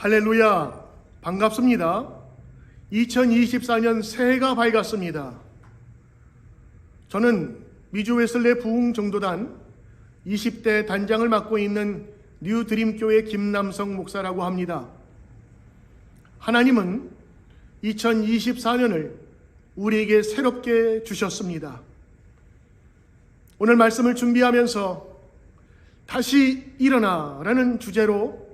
할렐루야, 반갑습니다. 2024년 새해가 밝았습니다. 저는 미주 웨슬레 부흥정도단 20대 단장을 맡고 있는 뉴드림교회 김남성 목사라고 합니다. 하나님은 2024년을 우리에게 새롭게 주셨습니다. 오늘 말씀을 준비하면서 다시 일어나라는 주제로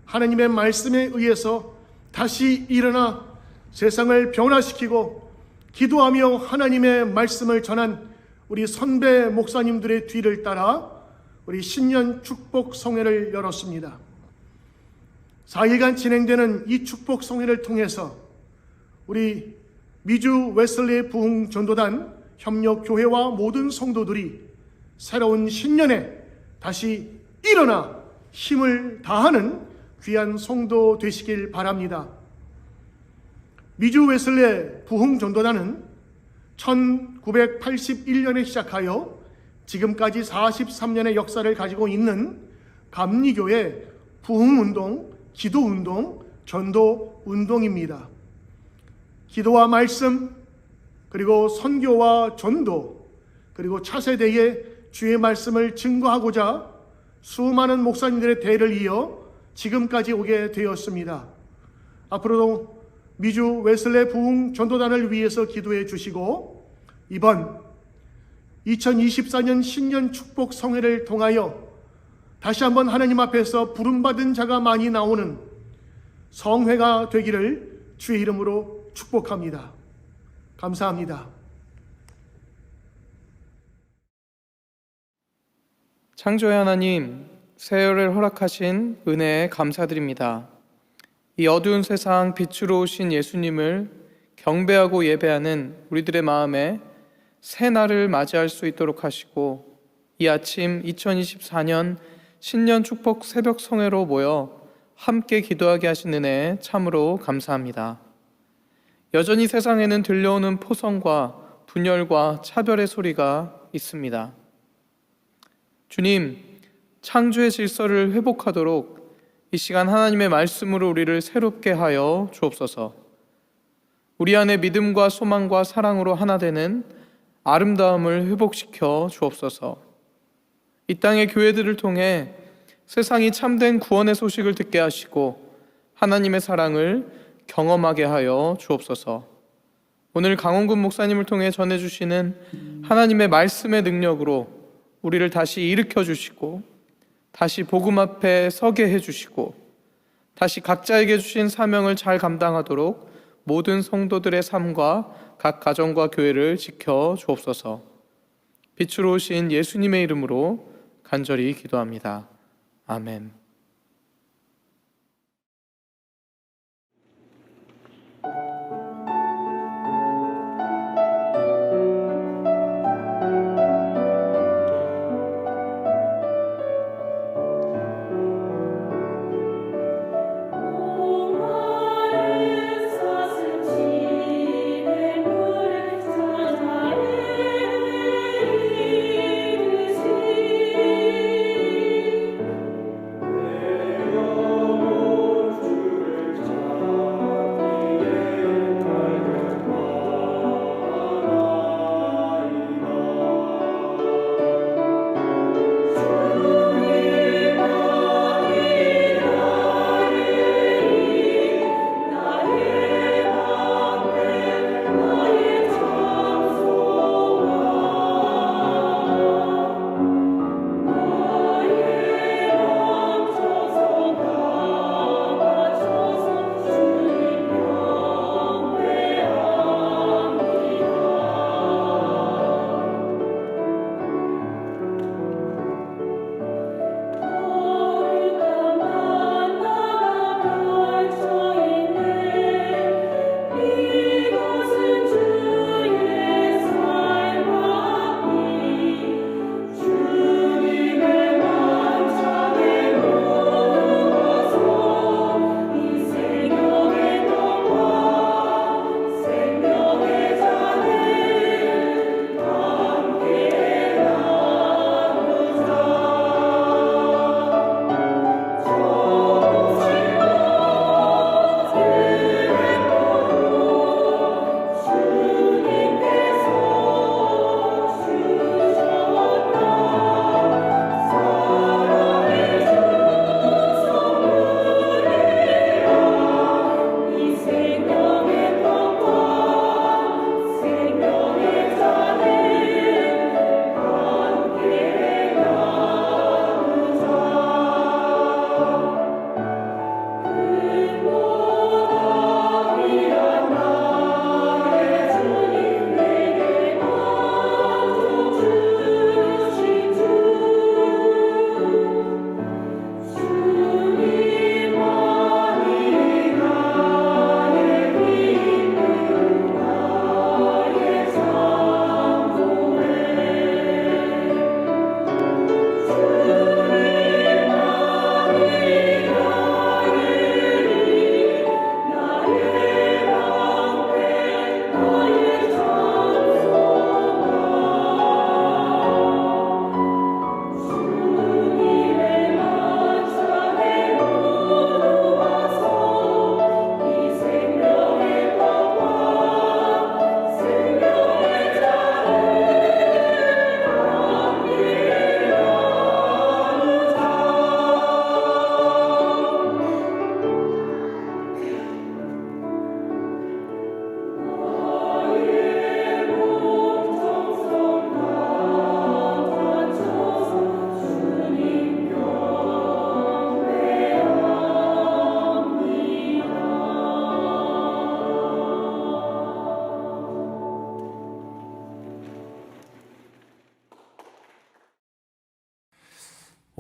하나님의 말씀에 의해서 다시 일어나 세상을 변화시키고 기도하며 하나님의 말씀을 전한 우리 선배 목사님들의 뒤를 따라 우리 신년 축복 성회를 열었습니다. 4일간 진행되는 이 축복 성회를 통해서 우리 미주 웨슬리 부흥 전도단 협력교회와 모든 성도들이 새로운 신년에 다시 일어나 힘을 다하는 귀한 성도 되시길 바랍니다. 미주 웨슬레 부흥 전도단은 1981년에 시작하여 지금까지 43년의 역사를 가지고 있는 감리교회 부흥운동, 기도운동, 전도운동입니다. 기도와 말씀, 그리고 선교와 전도, 그리고 차세대에 주의 말씀을 증거하고자 수많은 목사님들의 대를 이어 지금까지 오게 되었습니다. 앞으로도 미주 웨슬레 부흥 전도단을 위해서 기도해 주시고 이번 2024년 신년 축복 성회를 통하여 다시 한번 하나님 앞에서 부름받은 자가 많이 나오는 성회가 되기를 주의 이름으로 축복합니다. 감사합니다. 창조의 하나님, 새해를 허락하신 은혜에 감사드립니다. 이 어두운 세상 빛으로 오신 예수님을 경배하고 예배하는 우리들의 마음에 새 날을 맞이할 수 있도록 하시고 이 아침 2024년 신년 축복 새벽 성회로 모여 함께 기도하게 하신 은혜에 참으로 감사합니다. 여전히 세상에는 들려오는 포성과 분열과 차별의 소리가 있습니다. 주님, 창조의 질서를 회복하도록 이 시간 하나님의 말씀으로 우리를 새롭게 하여 주옵소서. 우리 안에 믿음과 소망과 사랑으로 하나 되는 아름다움을 회복시켜 주옵소서. 이 땅의 교회들을 통해 세상이 참된 구원의 소식을 듣게 하시고 하나님의 사랑을 경험하게 하여 주옵소서. 오늘 강원군 목사님을 통해 전해주시는 하나님의 말씀의 능력으로 우리를 다시 일으켜 주시고 다시 복음 앞에 서게 해주시고 다시 각자에게 주신 사명을 잘 감당하도록 모든 성도들의 삶과 각 가정과 교회를 지켜 주옵소서. 빛으로 오신 예수님의 이름으로 간절히 기도합니다. 아멘. 내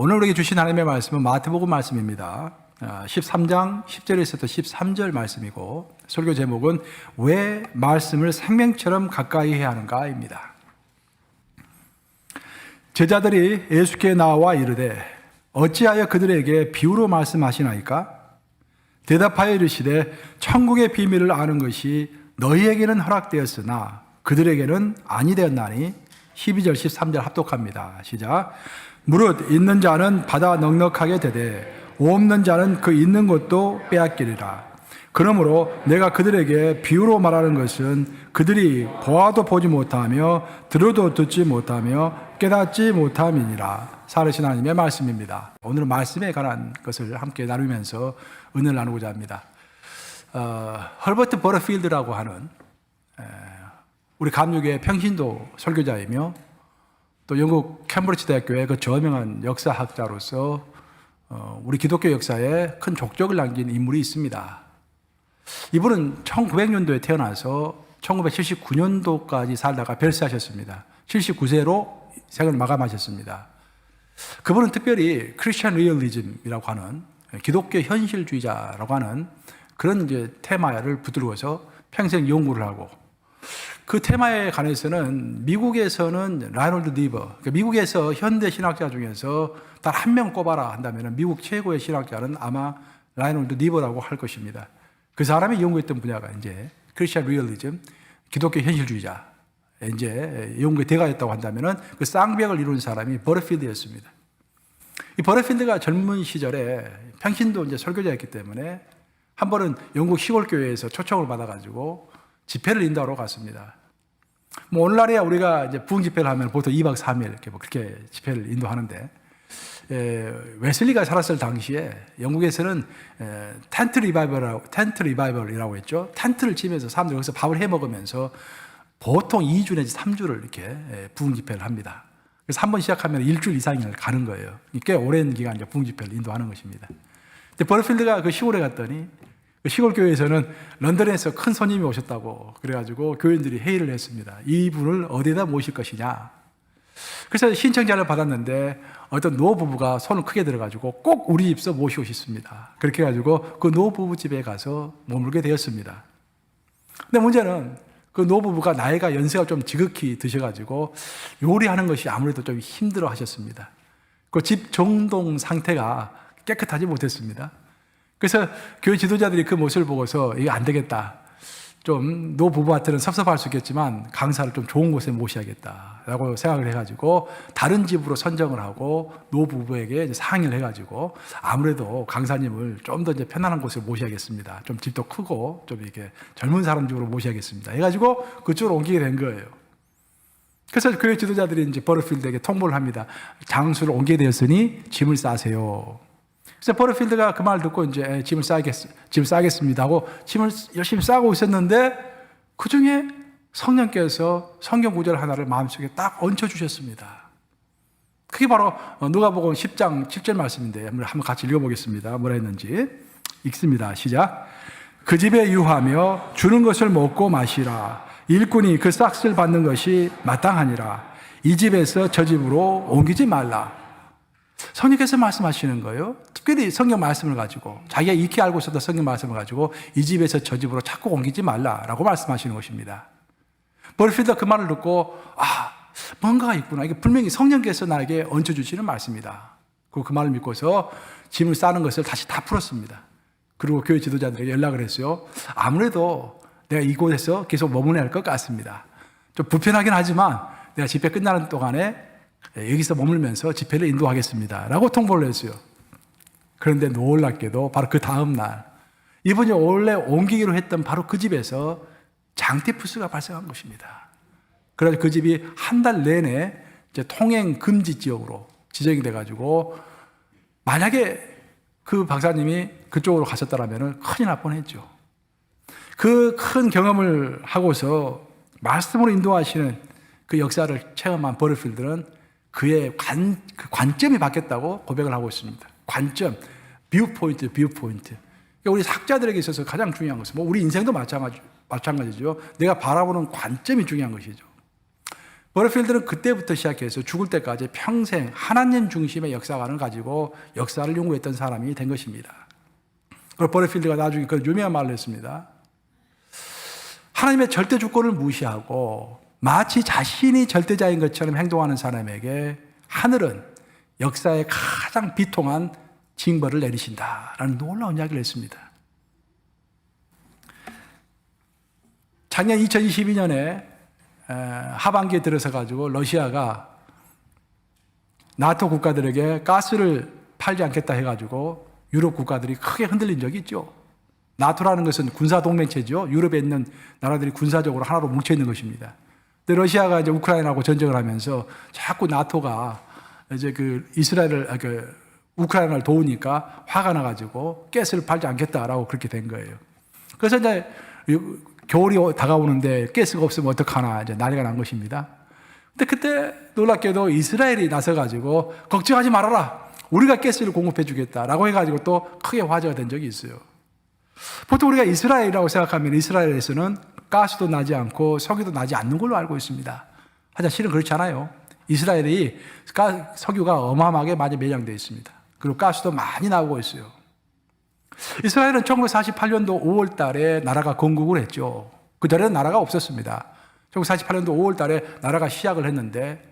오늘 우리에게 주신 하나님의 말씀은 마태복음 말씀입니다. 13장 10절에서부터 13절 말씀이고 설교 제목은 왜 말씀을 생명처럼 가까이 해야 하는가입니다. 제자들이 예수께 나와 이르되 어찌하여 그들에게 비유로 말씀하시나이까? 대답하여 이르시되 천국의 비밀을 아는 것이 너희에게는 허락되었으나 그들에게는 아니 되었나니 12절 13절 합독합니다. 시작. 무릇 있는 자는 받아 넉넉하게 되되 없는 자는 그 있는 것도 빼앗기리라. 그러므로 내가 그들에게 비유로 말하는 것은 그들이 보아도 보지 못하며 들어도 듣지 못하며 깨닫지 못함이니라. 살으신 하나님의 말씀입니다. 오늘은 말씀에 관한 것을 함께 나누면서 은혜를 나누고자 합니다. 헐버트 버터필드라고 하는 우리 감육의 평신도 설교자이며 또 영국 캠브리지 대학교의 그 저명한 역사학자로서 우리 기독교 역사에 큰 족적을 남긴 인물이 있습니다. 이분은 1900년도에 태어나서 1979년도까지 살다가 별세하셨습니다. 79세로 생을 마감하셨습니다. 그분은 특별히 크리스천 리얼리즘이라고 하는 기독교 현실주의자라고 하는 그런 이제 테마를 붙들고서 평생 연구를 하고 그 테마에 관해서는 미국에서는 라이놀드 니버, 그러니까 미국에서 현대 신학자 중에서 단 한 명 꼽아라 한다면 미국 최고의 신학자는 아마 라이놀드 니버라고 할 것입니다. 그 사람이 연구했던 분야가 이제 크리스천 리얼리즘, 기독교 현실주의자, 이제 연구의 대가였다고 한다면 그 쌍벽을 이룬 사람이 버터필드였습니다. 이 버터필드가 젊은 시절에 평신도 이제 설교자였기 때문에 한 번은 영국 시골 교회에서 초청을 받아가지고 집회를 인도하러 갔습니다. 뭐 오늘날에야 우리가 이제 부흥 집회를 하면 보통 2박 3일 이렇게 뭐 그렇게 집회를 인도하는데 웨슬리가 살았을 당시에 영국에서는 텐트 리바이벌이라고 했죠. 텐트를 치면서 사람들이 거기서 밥을 해 먹으면서 보통 2주 내지 3주를 이렇게 부흥 집회를 합니다. 그래서 한 번 시작하면 일주일 이상을 가는 거예요. 꽤 오랜 기간 이제 부흥 집회를 인도하는 것입니다. 근데 버터필드가 그 시골에 갔더니 그 시골 교회에서는 런던에서 큰 손님이 오셨다고 그래가지고 교인들이 회의를 했습니다. 이분을 어디에다 모실 것이냐. 그래서 신청자를 받았는데 어떤 노부부가 손을 크게 들어가지고 꼭 우리 집서 모시고 싶습니다. 그렇게 해가지고 그 노부부 집에 가서 머물게 되었습니다. 근데 문제는 그 노부부가 나이가 연세가 좀 지극히 드셔가지고 요리하는 것이 아무래도 좀 힘들어 하셨습니다. 그 집 정동 상태가 깨끗하지 못했습니다. 그래서 교회 지도자들이 그 모습을 보고서 이게 안 되겠다. 좀 노부부한테는 섭섭할 수 있겠지만 강사를 좀 좋은 곳에 모셔야겠다라고 생각을 해가지고 다른 집으로 선정을 하고 노부부에게 이제 상의를 해가지고 아무래도 강사님을 좀 더 이제 편안한 곳에 모셔야겠습니다. 좀 집도 크고 좀 이렇게 젊은 사람 집으로 모셔야겠습니다. 해가지고 그쪽으로 옮기게 된 거예요. 그래서 교회 지도자들이 이제 버터필드에게 통보를 합니다. 장소를 옮기게 되었으니 짐을 싸세요. 그래서 버터필드가 그 말 듣고 이제 짐을 싸겠습니다 하고 짐을 열심히 싸고 있었는데 그 중에 성령께서 성경 구절 하나를 마음속에 딱 얹혀주셨습니다. 그게 바로 누가복음 10장 7절 말씀인데 한번 같이 읽어보겠습니다. 뭐라 했는지 읽습니다. 시작. 그 집에 유하며 주는 것을 먹고 마시라. 일꾼이 그 싹을 받는 것이 마땅하니라. 이 집에서 저 집으로 옮기지 말라. 성령께서 말씀하시는 거예요. 특별히 성경 말씀을 가지고 자기가 익히 알고 있었던 성경 말씀을 가지고 이 집에서 저 집으로 자꾸 옮기지 말라라고 말씀하시는 것입니다. 버터필드가 그 말을 듣고 뭔가가 있구나. 이게 분명히 성령께서 나에게 얹혀주시는 말씀이다. 그 말을 믿고서 짐을 싸는 것을 다시 다 풀었습니다. 그리고 교회 지도자들에게 연락을 했어요. 아무래도 내가 이곳에서 계속 머무러야 할 것 같습니다. 좀 불편하긴 하지만 내가 집회 끝나는 동안에 여기서 머물면서 집회를 인도하겠습니다 라고 통보를 했어요. 그런데 놀랍게도 바로 그 다음 날 이분이 원래 옮기기로 했던 바로 그 집에서 장티푸스가 발생한 것입니다. 그래서 그 집이 한 달 내내 이제 통행 금지 지역으로 지정이 돼가지고 만약에 그 박사님이 그쪽으로 가셨다면 큰일 날 뻔했죠. 그 큰 경험을 하고서 말씀으로 인도하시는 그 역사를 체험한 버터필드는 그의 관점이 바뀌었다고 고백을 하고 있습니다. 관점, 뷰포인트. 그러니까 우리 학자들에게 있어서 가장 중요한 것은 우리 인생도 마찬가지죠. 내가 바라보는 관점이 중요한 것이죠. 버터필드는 그때부터 시작해서 죽을 때까지 평생 하나님 중심의 역사관을 가지고 역사를 연구했던 사람이 된 것입니다. 그리고 버터필드가 나중에 그 유명한 말을 했습니다. 하나님의 절대 주권을 무시하고 마치 자신이 절대자인 것처럼 행동하는 사람에게 하늘은 역사의 가장 비통한 징벌을 내리신다라는 놀라운 이야기를 했습니다. 작년 2022년에 하반기에 들어서 가지고 러시아가 나토 국가들에게 가스를 팔지 않겠다 해가지고 유럽 국가들이 크게 흔들린 적이 있죠. 나토라는 것은 군사 동맹체죠. 유럽에 있는 나라들이 군사적으로 하나로 뭉쳐 있는 것입니다. 근데 러시아가 이제 우크라이나하고 전쟁을 하면서 자꾸 나토가 이제 우크라이나를 도우니까 화가 나가지고 가스를 팔지 않겠다라고 그렇게 된 거예요. 그래서 이제 겨울이 다가오는데 가스가 없으면 어떡하나 이제 난리가 난 것입니다. 근데 그때 놀랍게도 이스라엘이 나서가지고 걱정하지 말아라. 우리가 가스를 공급해 주겠다라고 해가지고 또 크게 화제가 된 적이 있어요. 보통 우리가 이스라엘이라고 생각하면 이스라엘에서는 가스도 나지 않고 석유도 나지 않는 걸로 알고 있습니다. 하지만 실은 그렇지 않아요. 이스라엘이 석유가 어마어마하게 많이 매장되어 있습니다. 그리고 가스도 많이 나오고 있어요. 이스라엘은 1948년도 5월 달에 나라가 건국을 했죠. 그 전에는 나라가 없었습니다. 1948년도 5월 달에 나라가 시작을 했는데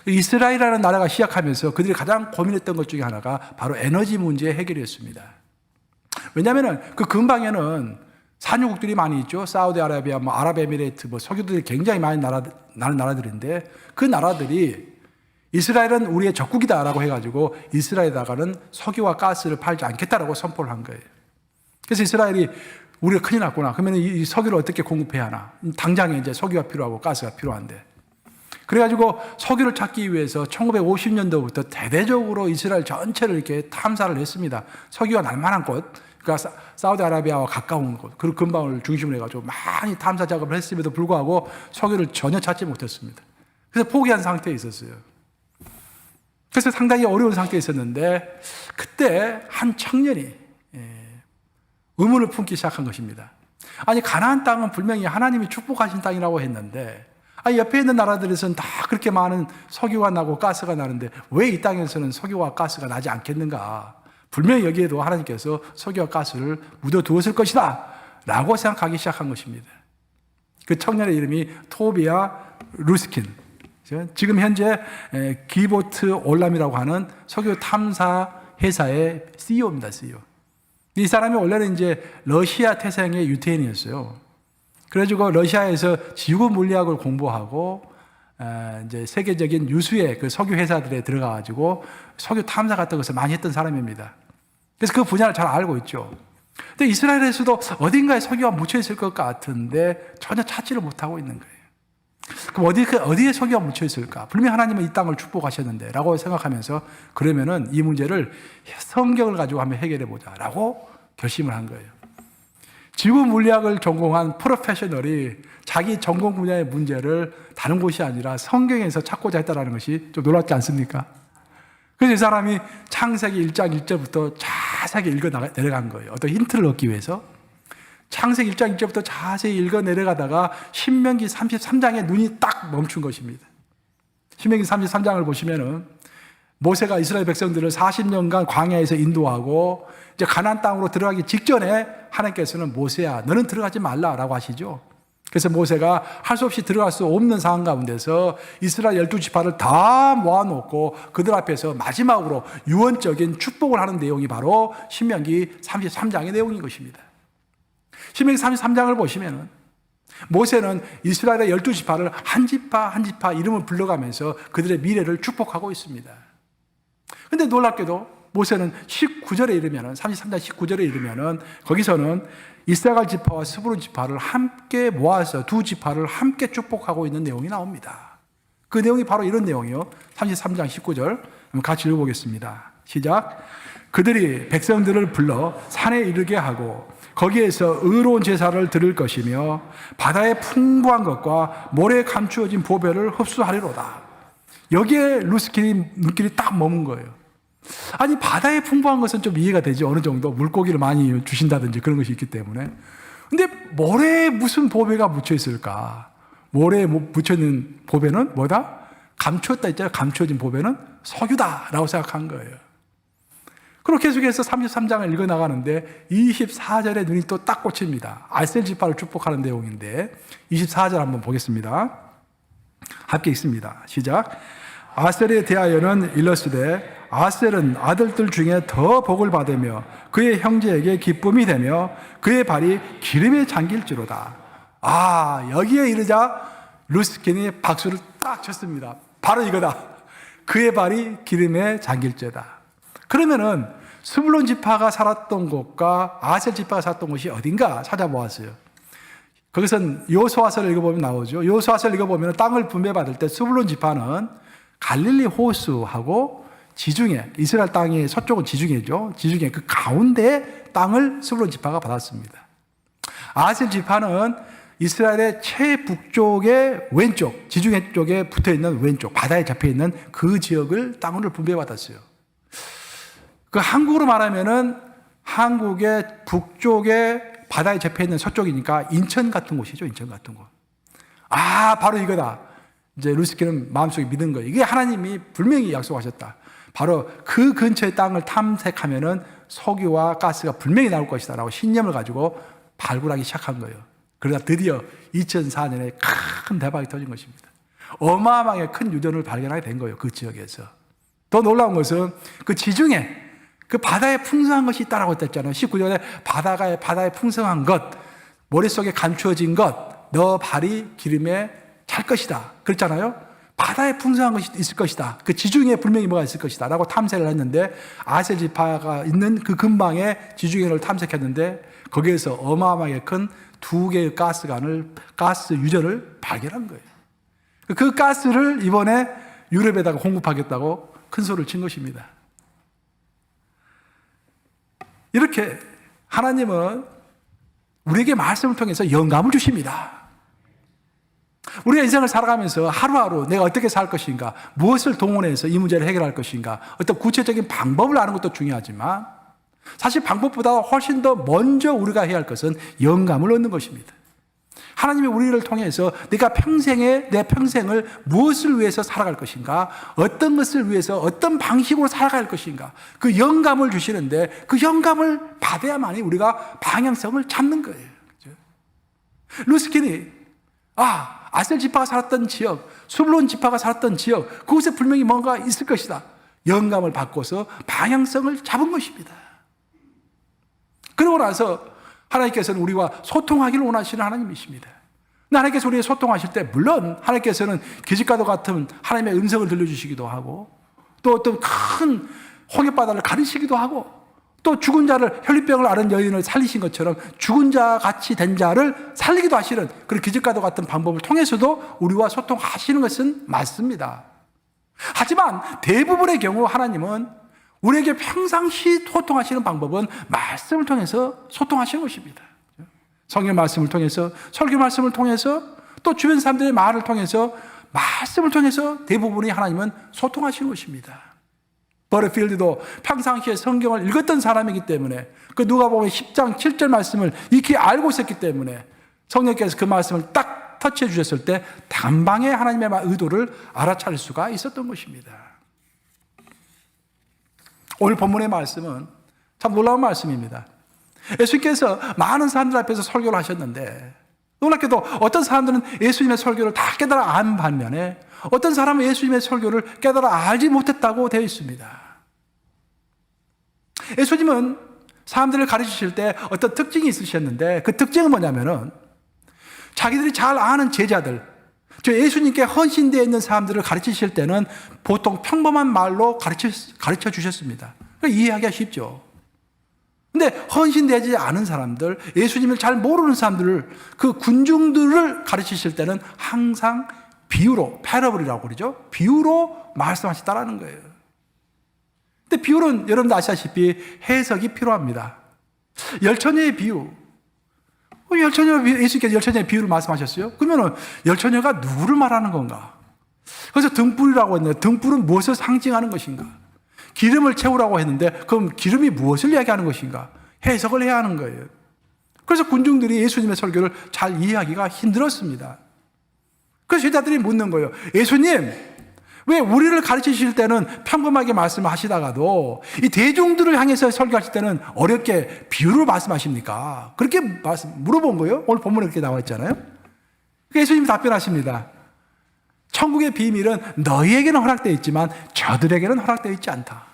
이스라엘이라는 나라가 시작하면서 그들이 가장 고민했던 것 중에 하나가 바로 에너지 문제 해결이었습니다. 왜냐하면 그 근방에는 산유국들이 많이 있죠. 사우디아라비아, 아랍에미레이트, 석유들이 굉장히 많이 나는 나라들인데 그 나라들이 이스라엘은 우리의 적국이다라고 해가지고 이스라엘에다가는 석유와 가스를 팔지 않겠다라고 선포를 한 거예요. 그래서 이스라엘이 우리가 큰일 났구나. 그러면 이 석유를 어떻게 공급해야 하나? 당장에 이제 석유가 필요하고 가스가 필요한데. 그래가지고 석유를 찾기 위해서 1950년도부터 대대적으로 이스라엘 전체를 이렇게 탐사를 했습니다. 석유가 날 만한 곳, 그러니까 사우디아라비아와 가까운 곳, 그 근방을 중심으로 해가지고 많이 탐사 작업을 했음에도 불구하고 석유를 전혀 찾지 못했습니다. 그래서 포기한 상태에 있었어요. 그래서 상당히 어려운 상태에 있었는데 그때 한 청년이 의문을 품기 시작한 것입니다. 아니 가나안 땅은 분명히 하나님이 축복하신 땅이라고 했는데 아니 옆에 있는 나라들에서는 다 그렇게 많은 석유가 나고 가스가 나는데 왜 이 땅에서는 석유와 가스가 나지 않겠는가? 분명히 여기에도 하나님께서 석유와 가스를 묻어두었을 것이다 라고 생각하기 시작한 것입니다. 그 청년의 이름이 토비아 루스킨, 지금 현재 기보트 올람이라고 하는 석유 탐사 회사의 CEO입니다. CEO. 이 사람이 원래는 이제 러시아 태생의 유태인이었어요. 그래가지고 러시아에서 지구 물리학을 공부하고 이제 세계적인 유수의 그 석유 회사들에 들어가가지고 석유 탐사 같은 것을 많이 했던 사람입니다. 그래서 그 분야를 잘 알고 있죠. 근데 이스라엘에서도 어딘가에 석유가 묻혀 있을 것 같은데 전혀 찾지를 못하고 있는 거예요. 그럼 어디에 석유가 묻혀 있을까? 분명히 하나님은 이 땅을 축복하셨는데 라고 생각하면서 그러면은 이 문제를 성경을 가지고 한번 해결해 보자 라고 결심을 한 거예요. 지구 물리학을 전공한 프로페셔널이 자기 전공 분야의 문제를 다른 곳이 아니라 성경에서 찾고자 했다는 것이 좀 놀랍지 않습니까? 그래서 이 사람이 창세기 1장 1절부터 자세하게 읽어 내려간 거예요. 어떤 힌트를 얻기 위해서. 창세기 1장 1절부터 자세히 읽어 내려가다가 신명기 33장에 눈이 딱 멈춘 것입니다. 신명기 33장을 보시면은 모세가 이스라엘 백성들을 40년간 광야에서 인도하고 이제 가나안 땅으로 들어가기 직전에 하나님께서는 모세야 너는 들어가지 말라라고 하시죠. 그래서 모세가 할 수 없이 들어갈 수 없는 상황 가운데서 이스라엘 12지파를 다 모아놓고 그들 앞에서 마지막으로 유언적인 축복을 하는 내용이 바로 신명기 33장의 내용인 것입니다. 신명기 33장을 보시면은 모세는 이스라엘의 12지파를 한 지파 한 지파 이름을 불러가면서 그들의 미래를 축복하고 있습니다. 근데 놀랍게도 모세는 19절에 이르면은 33장 19절에 이르면은 거기서는 이사갈 지파와 스브론 지파를 함께 모아서 두 지파를 함께 축복하고 있는 내용이 나옵니다. 그 내용이 바로 이런 내용이요. 33장 19절 같이 읽어보겠습니다. 시작. 그들이 백성들을 불러 산에 이르게 하고 거기에서 의로운 제사를 드릴 것이며 바다의 풍부한 것과 모래에 감추어진 보배를 흡수하리로다. 여기에 루스킨이 눈길이 딱 머문 거예요. 아니 바다의 풍부한 것은 좀 이해가 되죠. 어느 정도 물고기를 많이 주신다든지 그런 것이 있기 때문에. 근데 모래에 무슨 보배가 묻혀 있을까? 모래에 묻혀있는 보배는 뭐다? 감추었다 있잖아요. 감추어진 보배는 석유다라고 생각한 거예요. 그렇게 계속해서 33장을 읽어나가는데 24절에 눈이 또 딱 꽂힙니다. 아셀 지파를 축복하는 내용인데 24절 한번 보겠습니다. 함께 읽습니다. 시작. 아셀에 대하여는 일러스되 아셀은 아들들 중에 더 복을 받으며 그의 형제에게 기쁨이 되며 그의 발이 기름에 잠길지로다. 여기에 이르자 루스킨이 박수를 딱 쳤습니다. 바로 이거다. 그의 발이 기름에 잠길지어다. 그러면은 스불론 지파가 살았던 곳과 아셀 지파가 살았던 곳이 어딘가 찾아보았어요. 거기선 여호수아서를 읽어보면 나오죠. 여호수아서를 읽어보면 땅을 분배받을 때 스불론 지파는 갈릴리 호수하고 지중해, 이스라엘 땅의 서쪽은 지중해죠. 지중해 그 가운데 땅을 스불론 지파가 받았습니다. 아셀 지파는 이스라엘의 최북쪽의 왼쪽, 지중해 쪽에 붙어있는 왼쪽, 바다에 잡혀있는 그 지역을 땅으로 분배받았어요. 그 한국으로 말하면은 한국의 북쪽에 바다에 접해있는 서쪽이니까 인천 같은 곳이죠. 인천 같은 곳. 바로 이거다. 이제 루스키는 마음속에 믿은 거예요. 이게 하나님이 분명히 약속하셨다. 바로 그 근처의 땅을 탐색하면은 석유와 가스가 분명히 나올 것이다 라고 신념을 가지고 발굴하기 시작한 거예요. 그러다 드디어 2004년에 큰 대박이 터진 것입니다. 어마어마하게 큰 유전을 발견하게 된 거예요. 그 지역에서. 더 놀라운 것은 그 지중해, 그 바다에 풍성한 것이 있다라고 했잖아요. 19절에 바다에 풍성한 것, 머릿속에 감추어진 것, 너 발이 기름에 찰 것이다. 그랬잖아요. 바다에 풍성한 것이 있을 것이다. 그 지중해에 분명히 뭐가 있을 것이다. 라고 탐색을 했는데 아셀 지파가 있는 그 근방에 지중해를 탐색했는데 거기에서 어마어마하게 큰 2개의 가스 유전을 발견한 거예요. 그 가스를 이번에 유럽에다가 공급하겠다고 큰 소리를 친 것입니다. 이렇게 하나님은 우리에게 말씀을 통해서 영감을 주십니다. 우리가 인생을 살아가면서 하루하루 내가 어떻게 살 것인가, 무엇을 동원해서 이 문제를 해결할 것인가, 어떤 구체적인 방법을 아는 것도 중요하지만 사실 방법보다 훨씬 더 먼저 우리가 해야 할 것은 영감을 얻는 것입니다. 하나님이 우리를 통해서 내가 내 평생을 무엇을 위해서 살아갈 것인가, 어떤 것을 위해서 어떤 방식으로 살아갈 것인가, 그 영감을 주시는데 그 영감을 받아야만이 우리가 방향성을 잡는 거예요. 루스킨이 아셀 지파가 살았던 지역, 스불론 지파가 살았던 지역, 그곳에 분명히 뭔가 있을 것이다. 영감을 받고서 방향성을 잡은 것입니다. 그러고 나서 하나님께서는 우리와 소통하기를 원하시는 하나님이십니다. 하나님께서 우리와 소통하실 때 물론 하나님께서는 기적과도 같은 하나님의 음성을 들려주시기도 하고 또 어떤 큰 홍해바다를 가르치기도 하고 또 죽은 자를 혈류병을 앓은 여인을 살리신 것처럼 죽은 자 같이 된 자를 살리기도 하시는 그런 기적과도 같은 방법을 통해서도 우리와 소통하시는 것은 맞습니다. 하지만 대부분의 경우 하나님은 우리에게 평상시 소통하시는 방법은 말씀을 통해서 소통하시는 것입니다. 성경 말씀을 통해서, 설교 말씀을 통해서, 또 주변 사람들의 말을 통해서, 말씀을 통해서 대부분이 하나님은 소통하시는 것입니다. 버트필드도 평상시에 성경을 읽었던 사람이기 때문에 그 누가복음 10장 7절 말씀을 익히 알고 있었기 때문에 성령께서 그 말씀을 딱 터치해 주셨을 때 단방에 하나님의 의도를 알아차릴 수가 있었던 것입니다. 오늘 본문의 말씀은 참 놀라운 말씀입니다. 예수님께서 많은 사람들 앞에서 설교를 하셨는데 놀랍게도 어떤 사람들은 예수님의 설교를 다 깨달아 안 반면에 어떤 사람은 예수님의 설교를 깨달아 알지 못했다고 되어 있습니다. 예수님은 사람들을 가르치실 때 어떤 특징이 있으셨는데 그 특징은 뭐냐면은 자기들이 잘 아는 제자들, 예수님께 헌신되어 있는 사람들을 가르치실 때는 보통 평범한 말로 가르쳐 주셨습니다. 이해하기가 쉽죠. 근데 헌신되지 않은 사람들, 예수님을 잘 모르는 사람들을, 그 군중들을 가르치실 때는 항상 비유로, 패러블이라고 그러죠. 비유로 말씀하시다라는 거예요. 근데 비유는 여러분도 아시다시피 해석이 필요합니다. 열처녀의 비유. 예수님께서 열처녀의 비유를 말씀하셨어요. 그러면 열처녀가 누구를 말하는 건가? 그래서 등불이라고 했는데 등불은 무엇을 상징하는 것인가? 기름을 채우라고 했는데 그럼 기름이 무엇을 이야기하는 것인가? 해석을 해야 하는 거예요. 그래서 군중들이 예수님의 설교를 잘 이해하기가 힘들었습니다. 그래서 제자들이 묻는 거예요. 예수님, 왜 우리를 가르치실 때는 평범하게 말씀하시다가도 이 대중들을 향해서 설교하실 때는 어렵게 비유로 말씀하십니까? 그렇게 물어본 거예요. 오늘 본문에 그렇게 나와 있잖아요. 예수님이 답변하십니다. 천국의 비밀은 너희에게는 허락되어 있지만 저들에게는 허락되어 있지 않다.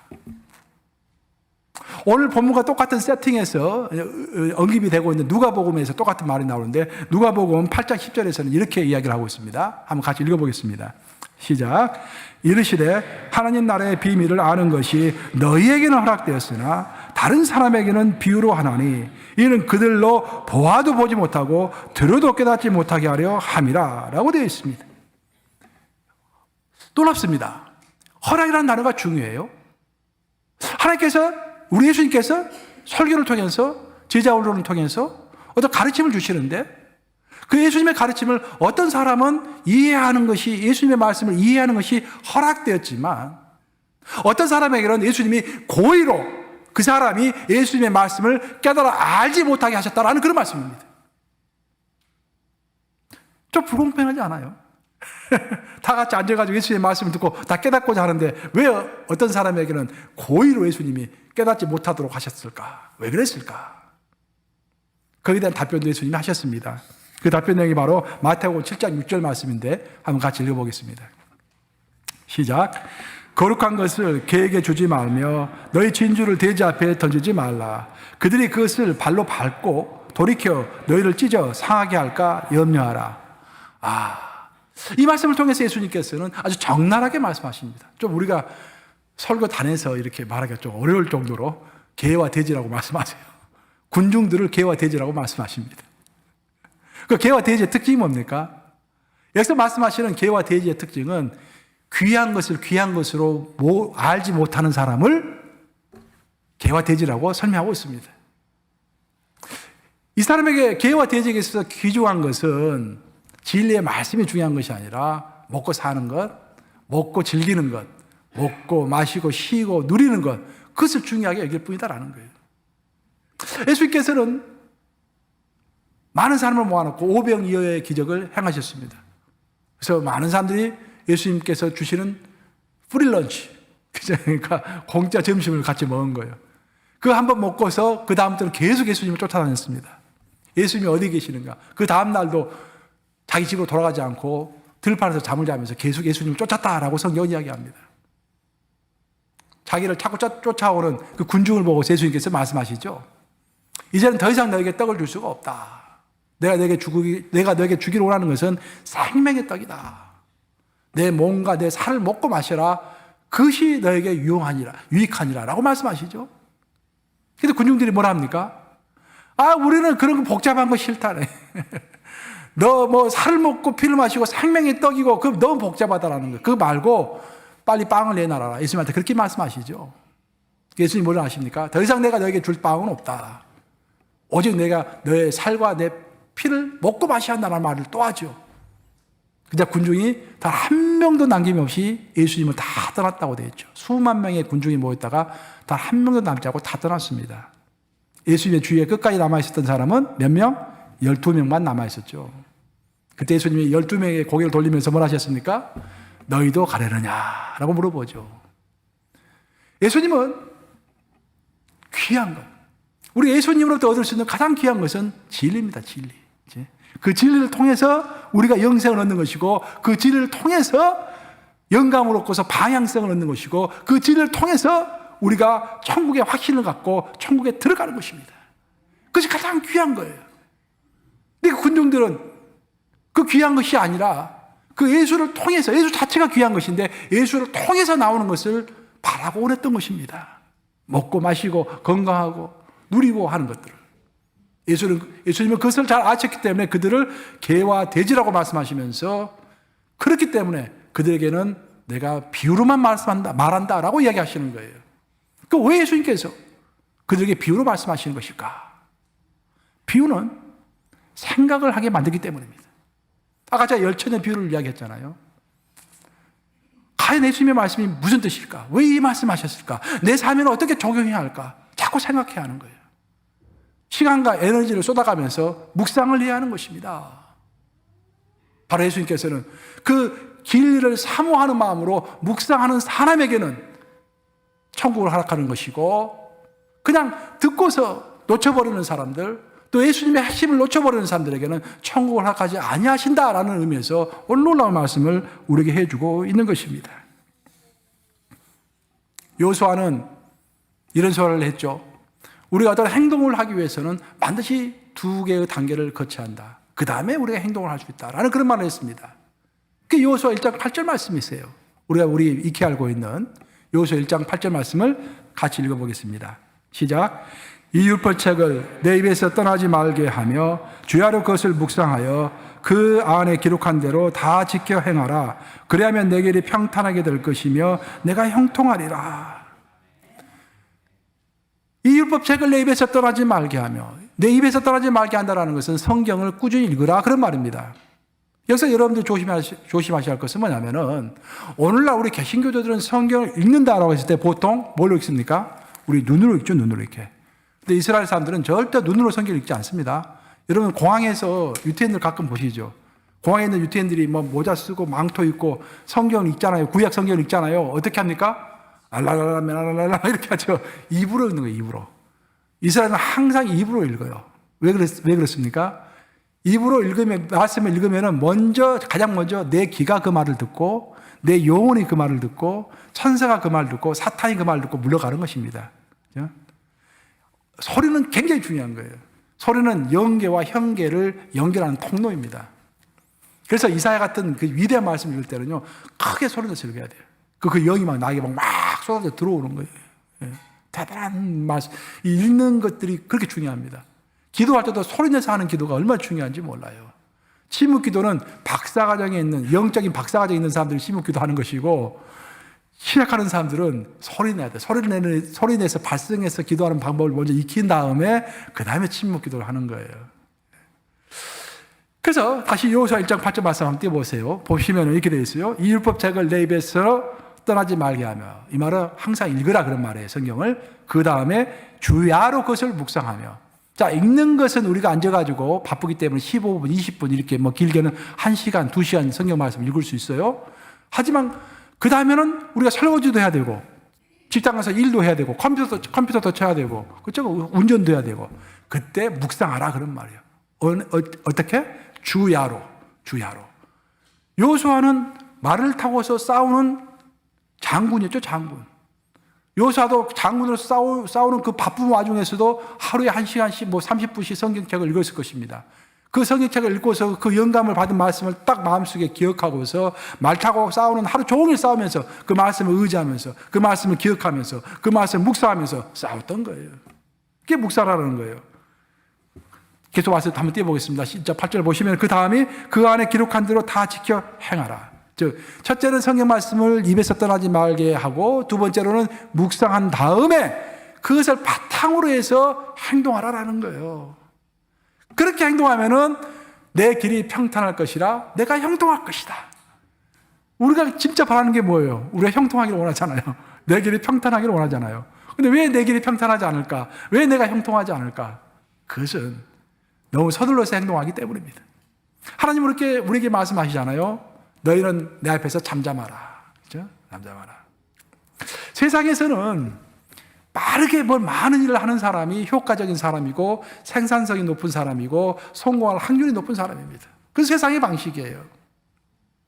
오늘 본문과 똑같은 세팅에서 언급이 되고 있는 누가복음에서 똑같은 말이 나오는데 누가복음 8장 10절에서는 이렇게 이야기를 하고 있습니다. 한번 같이 읽어보겠습니다. 시작. 이르시되 하나님 나라의 비밀을 아는 것이 너희에게는 허락되었으나 다른 사람에게는 비유로 하나니 이는 그들로 보아도 보지 못하고 들어도 깨닫지 못하게 하려 함이라 라고 되어 있습니다. 놀랍습니다. 허락이라는 단어가 중요해요. 하나님께서 우리 예수님께서 설교를 통해서 제자 훈련을 통해서 어떤 가르침을 주시는데 그 예수님의 가르침을 어떤 사람은 이해하는 것이 예수님의 말씀을 이해하는 것이 허락되었지만 어떤 사람에게는 예수님이 고의로 그 사람이 예수님의 말씀을 깨달아 알지 못하게 하셨다라는 그런 말씀입니다. 좀 불공평하지 않아요? 다 같이 앉아가지고 예수님의 말씀을 듣고 다 깨닫고자 하는데 왜 어떤 사람에게는 고의로 예수님이 깨닫지 못하도록 하셨을까? 왜 그랬을까? 거기에 대한 답변도 예수님이 하셨습니다. 그 답변 내용이 바로 마태복음 7장 6절 말씀인데 한번 같이 읽어보겠습니다. 시작. 거룩한 것을 개에게 주지 말며 너희 진주를 돼지 앞에 던지지 말라. 그들이 그것을 발로 밟고 돌이켜 너희를 찢어 상하게 할까 염려하라. 이 말씀을 통해서 예수님께서는 아주 적나라하게 말씀하십니다. 좀 우리가 설교단에서 이렇게 말하기가 좀 어려울 정도로 개와 돼지라고 말씀하세요. 군중들을 개와 돼지라고 말씀하십니다. 그 개와 돼지의 특징이 뭡니까? 여기서 말씀하시는 개와 돼지의 특징은 귀한 것을 귀한 것으로 알지 못하는 사람을 개와 돼지라고 설명하고 있습니다. 이 사람에게 개와 돼지에게 있어서 귀중한 것은 진리의 말씀이 중요한 것이 아니라 먹고 사는 것, 먹고 즐기는 것, 먹고 마시고 쉬고 누리는 것, 그것을 중요하게 여길 뿐이다라는 거예요. 예수님께서는 많은 사람을 모아놓고 오병이어의 기적을 행하셨습니다. 그래서 많은 사람들이 예수님께서 주시는 프리런치, 그러니까 공짜 점심을 같이 먹은 거예요. 그거 한번 먹고서 그 다음부터는 계속 예수님을 쫓아다녔습니다. 예수님이 어디 계시는가? 그 다음 날도 자기 집으로 돌아가지 않고 들판에서 잠을 자면서 계속 예수님을 쫓았다라고 성경은 이야기합니다. 자기를 자꾸 쫓아오는 그 군중을 보고 예수님께서 말씀하시죠. 이제는 더 이상 너에게 떡을 줄 수가 없다. 내가 너에게 주기로 원하는 것은 생명의 떡이다. 내 몸과 내 살을 먹고 마셔라. 그것이 너에게 유익하니라 라고 말씀하시죠. 근데 군중들이 뭐라 합니까? 우리는 그런 거 복잡한 거 싫다네. 너 뭐 살을 먹고 피를 마시고 생명의 떡이고 그거 너무 복잡하다라는 거예요. 그거 말고 빨리 빵을 내놔라. 예수님한테 그렇게 말씀하시죠. 예수님 뭐라 하십니까? 더 이상 내가 너에게 줄 빵은 없다. 오직 내가 너의 살과 내 피를 먹고 마셔야 한다는 말을 또 하죠. 그자 군중이 단 한 명도 남김없이 예수님을 다 떠났다고 되어 있죠. 수만 명의 군중이 모였다가 단 한 명도 남지 않고 다 떠났습니다. 예수님의 주위에 끝까지 남아있었던 사람은 몇 명? 12명만 남아있었죠. 그때 예수님이 12명의 고개를 돌리면서 뭘 하셨습니까? 너희도 가려느냐? 라고 물어보죠. 예수님은 귀한 것. 우리 예수님으로부터 얻을 수 있는 가장 귀한 것은 진리입니다. 진리. 그 진리를 통해서 우리가 영생을 얻는 것이고 그 진리를 통해서 영감을 얻고서 방향성을 얻는 것이고 그 진리를 통해서 우리가 천국의 확신을 갖고 천국에 들어가는 것입니다. 그것이 가장 귀한 거예요. 근데 그 군중들은 그 귀한 것이 아니라 그 예수를 통해서, 예수 자체가 귀한 것인데 예수를 통해서 나오는 것을 바라고 원했던 것입니다. 먹고 마시고 건강하고 누리고 하는 것들을. 예수님은 그것을 잘 아셨기 때문에 그들을 개와 돼지라고 말씀하시면서 그렇기 때문에 그들에게는 내가 비유로만 말한다라고 이야기하시는 거예요. 왜 예수님께서 그들에게 비유로 말씀하시는 것일까? 비유는 생각을 하게 만들기 때문입니다. 아까 제가 열천의 비유를 이야기했잖아요. 과연 예수님의 말씀이 무슨 뜻일까? 왜 이 말씀하셨을까? 내 삶에는 어떻게 적용해야 할까? 자꾸 생각해야 하는 거예요. 시간과 에너지를 쏟아가면서 묵상을 해야 하는 것입니다. 바로 예수님께서는 그 진리를 사모하는 마음으로 묵상하는 사람에게는 천국을 허락하는 것이고, 그냥 듣고서 놓쳐버리는 사람들, 또 예수님의 핵심을 놓쳐버리는 사람들에게는 천국을 허락하지 아니하신다라는 의미에서 오늘 놀라운 말씀을 우리에게 해주고 있는 것입니다. 여호수아는 이런 소리를 했죠. 우리가 어떤 행동을 하기 위해서는 반드시 두 개의 단계를 거쳐야 한다. 그 다음에 우리가 행동을 할 수 있다라는 그런 말을 했습니다. 그게 여호수아 1장 8절 말씀이세요. 우리가 익히 알고 있는 여호수아 1장 8절 말씀을 같이 읽어보겠습니다. 시작. 이 율법책을 내 입에서 떠나지 말게 하며 주야로 그것을 묵상하여 그 안에 기록한 대로 다 지켜 행하라. 그리하면 내 길이 평탄하게 될 것이며 내가 형통하리라. 이 율법책을 내 입에서 떠나지 말게 하며, 내 입에서 떠나지 말게 한다는 것은 성경을 꾸준히 읽으라 그런 말입니다. 여기서 여러분들 조심하셔야 할 것은 뭐냐면은, 오늘날 우리 개신교도들은 성경을 읽는다라고 했을 때 보통 뭘로 읽습니까? 우리 눈으로 읽죠, 눈으로 이렇게. 근데 이스라엘 사람들은 절대 눈으로 성경을 읽지 않습니다. 여러분 공항에서 유태인들 가끔 보시죠. 공항에 있는 유태인들이 뭐 모자 쓰고 망토 입고 성경을 읽잖아요. 구약 성경을 읽잖아요. 어떻게 합니까? 알랄랄랄랄랄라 이렇게 하죠. 입으로 읽는 거예요, 입으로. 이스라엘은 항상 입으로 읽어요. 왜 그렇습니까? 입으로 읽으면, 말씀을 읽으면은 가장 먼저 내 귀가 그 말을 듣고, 내 영혼이 그 말을 듣고, 천사가 그 말을 듣고, 사탄이 그 말을 듣고 물러가는 것입니다. 그렇죠? 소리는 굉장히 중요한 거예요. 소리는 영계와 현계를 연결하는 통로입니다. 그래서 이사야 같은 그 위대한 말씀 읽을 때는요, 크게 소리 내서 읽어야 돼요. 그 영이 막 나에게 막 쏟아져 들어오는 거예요. 예. 대단한 말씀. 읽는 것들이 그렇게 중요합니다. 기도할 때도 소리 내서 하는 기도가 얼마나 중요한지 몰라요. 침묵 기도는 박사과정에 있는, 영적인 박사과정에 있는 사람들이 침묵 기도 하는 것이고, 시작하는 사람들은 소리 내야 돼. 소리 내서 발성해서 기도하는 방법을 먼저 익힌 다음에, 그 다음에 침묵 기도를 하는 거예요. 그래서 다시 여호수아 1장 8절 말씀 한번 띄워보세요. 보시면 이렇게 되어 있어요. 이 율법책을 내 입에서 떠나지 말게 하며, 이 말은 항상 읽으라 그런 말이에요, 성경을. 그 다음에 주야로 그것을 묵상하며. 자, 읽는 것은 우리가 앉아가지고 바쁘기 때문에 15분, 20분 이렇게 뭐 길게는 1시간, 2시간 성경 말씀 읽을 수 있어요. 하지만 그 다음에는 우리가 설거지도 해야 되고, 직장 가서 일도 해야 되고, 컴퓨터도 쳐야 되고, 그쪽 운전도 해야 되고, 그때 묵상하라 그런 말이에요. 어떻게? 주야로. 여호수아는 말을 타고서 싸우는 장군이었죠, 장군. 여호수아도 장군으로 싸우는 그 바쁜 와중에서도 하루에 1시간씩 뭐 30분씩 성경책을 읽었을 것입니다. 그 성경책을 읽고서 그 영감을 받은 말씀을 딱 마음속에 기억하고서 말 타고 싸우는, 하루 종일 싸우면서 그 말씀을 의지하면서, 그 말씀을 기억하면서, 그 말씀을 묵상하면서 싸웠던 거예요. 그게 묵상하라는 거예요. 계속 와서 한번 띄워보겠습니다. 8절 보시면 그 다음에 그 안에 기록한 대로 다 지켜 행하라. 즉, 첫째는 성경 말씀을 입에서 떠나지 말게 하고, 두 번째로는 묵상한 다음에 그것을 바탕으로 해서 행동하라라는 거예요. 그렇게 행동하면은 내 길이 평탄할 것이라 내가 형통할 것이다. 우리가 진짜 바라는 게 뭐예요? 우리가 형통하기를 원하잖아요. 내 길이 평탄하기를 원하잖아요. 근데 왜 내 길이 평탄하지 않을까? 왜 내가 형통하지 않을까? 그것은 너무 서둘러서 행동하기 때문입니다. 하나님은 이렇게 우리에게 말씀하시잖아요. 너희는 내 앞에서 잠잠하라. 그죠? 잠잠하라. 세상에서는 빠르게 많은 일을 하는 사람이 효과적인 사람이고, 생산성이 높은 사람이고, 성공할 확률이 높은 사람입니다. 그 세상의 방식이에요.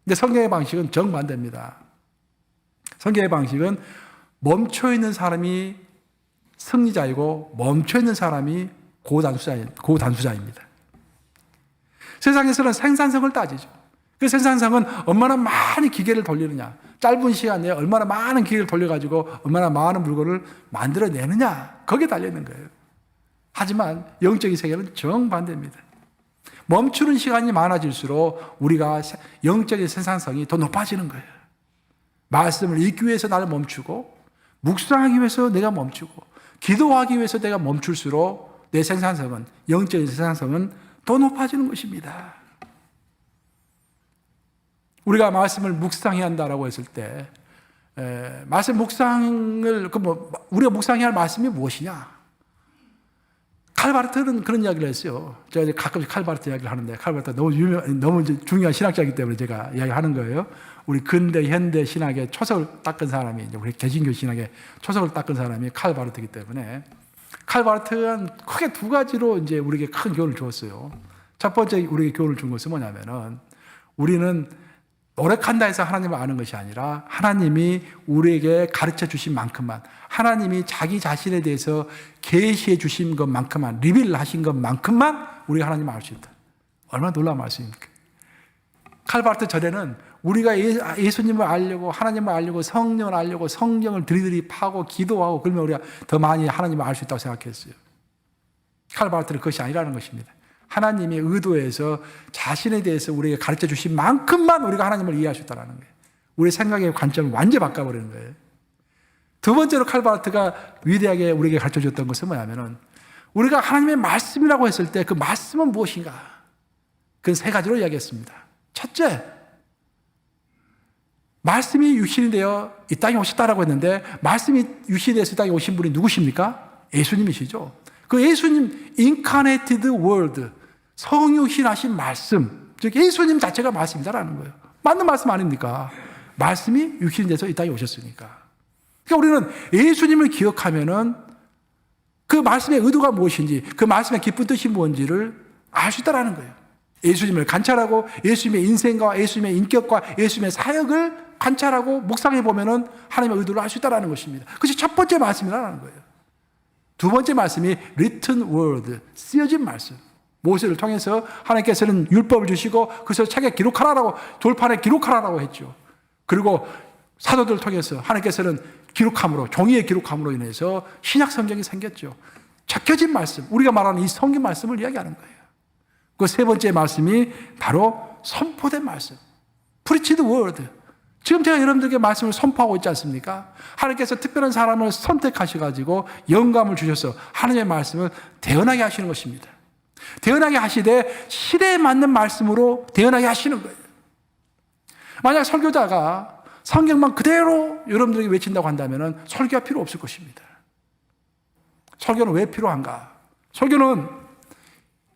근데 성경의 방식은 정반대입니다. 성경의 방식은 멈춰있는 사람이 승리자이고, 멈춰있는 사람이 고단수자입니다. 세상에서는 생산성을 따지죠. 그 생산성은 얼마나 많이 기계를 돌리느냐, 짧은 시간 내에 얼마나 많은 기계를 돌려가지고 얼마나 많은 물건을 만들어내느냐, 거기에 달려있는 거예요. 하지만 영적인 세계는 정반대입니다. 멈추는 시간이 많아질수록 우리가 영적인 생산성이 더 높아지는 거예요. 말씀을 읽기 위해서 나를 멈추고, 묵상하기 위해서 내가 멈추고, 기도하기 위해서 내가 멈출수록 내 생산성은, 영적인 생산성은 더 높아지는 것입니다. 우리가 말씀을 묵상해야 한다라고 했을 때, 말씀 묵상을, 우리가 묵상해야 할 말씀이 무엇이냐? 칼바르트는 그런 이야기를 했어요. 제가 이제 가끔씩 칼바르트 이야기를 하는데, 칼바르트가 너무 이제 중요한 신학자이기 때문에 제가 이야기하는 거예요. 우리 근대, 현대 신학의 초석을 닦은 사람이, 이제 우리 개신교 신학의 초석을 닦은 사람이 칼바르트이기 때문에, 칼바르트는 크게 두 가지로 이제 우리에게 큰 교훈을 주었어요. 첫 번째 우리에게 교훈을 준 것은 뭐냐면은, 우리는 노력한다 해서 하나님을 아는 것이 아니라 하나님이 우리에게 가르쳐 주신 만큼만, 하나님이 자기 자신에 대해서 계시해 주신 것만큼만, 리빌 하신 것만큼만 우리가 하나님을 알 수 있다. 얼마나 놀라운 말씀입니까? 칼바르트 전에는 우리가 예수님을 알려고, 하나님을 알려고, 성령을 알려고 성경을 들이들이 파고 기도하고 그러면 우리가 더 많이 하나님을 알 수 있다고 생각했어요. 칼바르트는 그것이 아니라는 것입니다. 하나님의 의도에서 자신에 대해서 우리에게 가르쳐 주신 만큼만 우리가 하나님을 이해할 수 있다는 거예요. 우리의 생각의 관점을 완전히 바꿔버리는 거예요. 두 번째로 칼바르트가 위대하게 우리에게 가르쳐 줬던 것은 뭐냐면은, 우리가 하나님의 말씀이라고 했을 때 그 말씀은 무엇인가? 그건 세 가지로 이야기했습니다. 첫째, 말씀이 육신이 되어 이 땅에 오셨다라고 했는데, 말씀이 육신이 되어서 이 땅에 오신 분이 누구십니까? 예수님이시죠. 그 예수님, incarnated word, 성육신하신 말씀, 즉 예수님 자체가 말씀이다라는 거예요. 맞는 말씀 아닙니까? 말씀이 육신이 돼서 이 땅에 오셨으니까. 그러니까 우리는 예수님을 기억하면은 그 말씀의 의도가 무엇인지, 그 말씀의 깊은 뜻이 뭔지를 알 수 있다라는 거예요. 예수님을 관찰하고 예수님의 인생과 예수님의 인격과 예수님의 사역을 관찰하고 묵상해 보면은 하나님의 의도를 알 수 있다라는 것입니다. 그것이 첫 번째 말씀이라는 거예요. 두 번째 말씀이 written word, 쓰여진 말씀. 모세를 통해서 하나님께서는 율법을 주시고 그래서 책에 기록하라라고, 돌판에 기록하라라고 했죠. 그리고 사도들을 통해서 하나님께서는 기록함으로, 종이에 기록함으로 인해서 신약 성경이 생겼죠. 적혀진 말씀, 우리가 말하는 이 성경 말씀을 이야기하는 거예요. 그 세 번째 말씀이 바로 선포된 말씀, preached word. 지금 제가 여러분들에게 말씀을 선포하고 있지 않습니까? 하나님께서 특별한 사람을 선택하셔가지고 영감을 주셔서 하나님의 말씀을 대언하게 하시는 것입니다. 대언하게 하시되 시대에 맞는 말씀으로 대언하게 하시는 거예요. 만약 설교자가 성경만 그대로 여러분들에게 외친다고 한다면 설교가 필요 없을 것입니다. 설교는 왜 필요한가? 설교는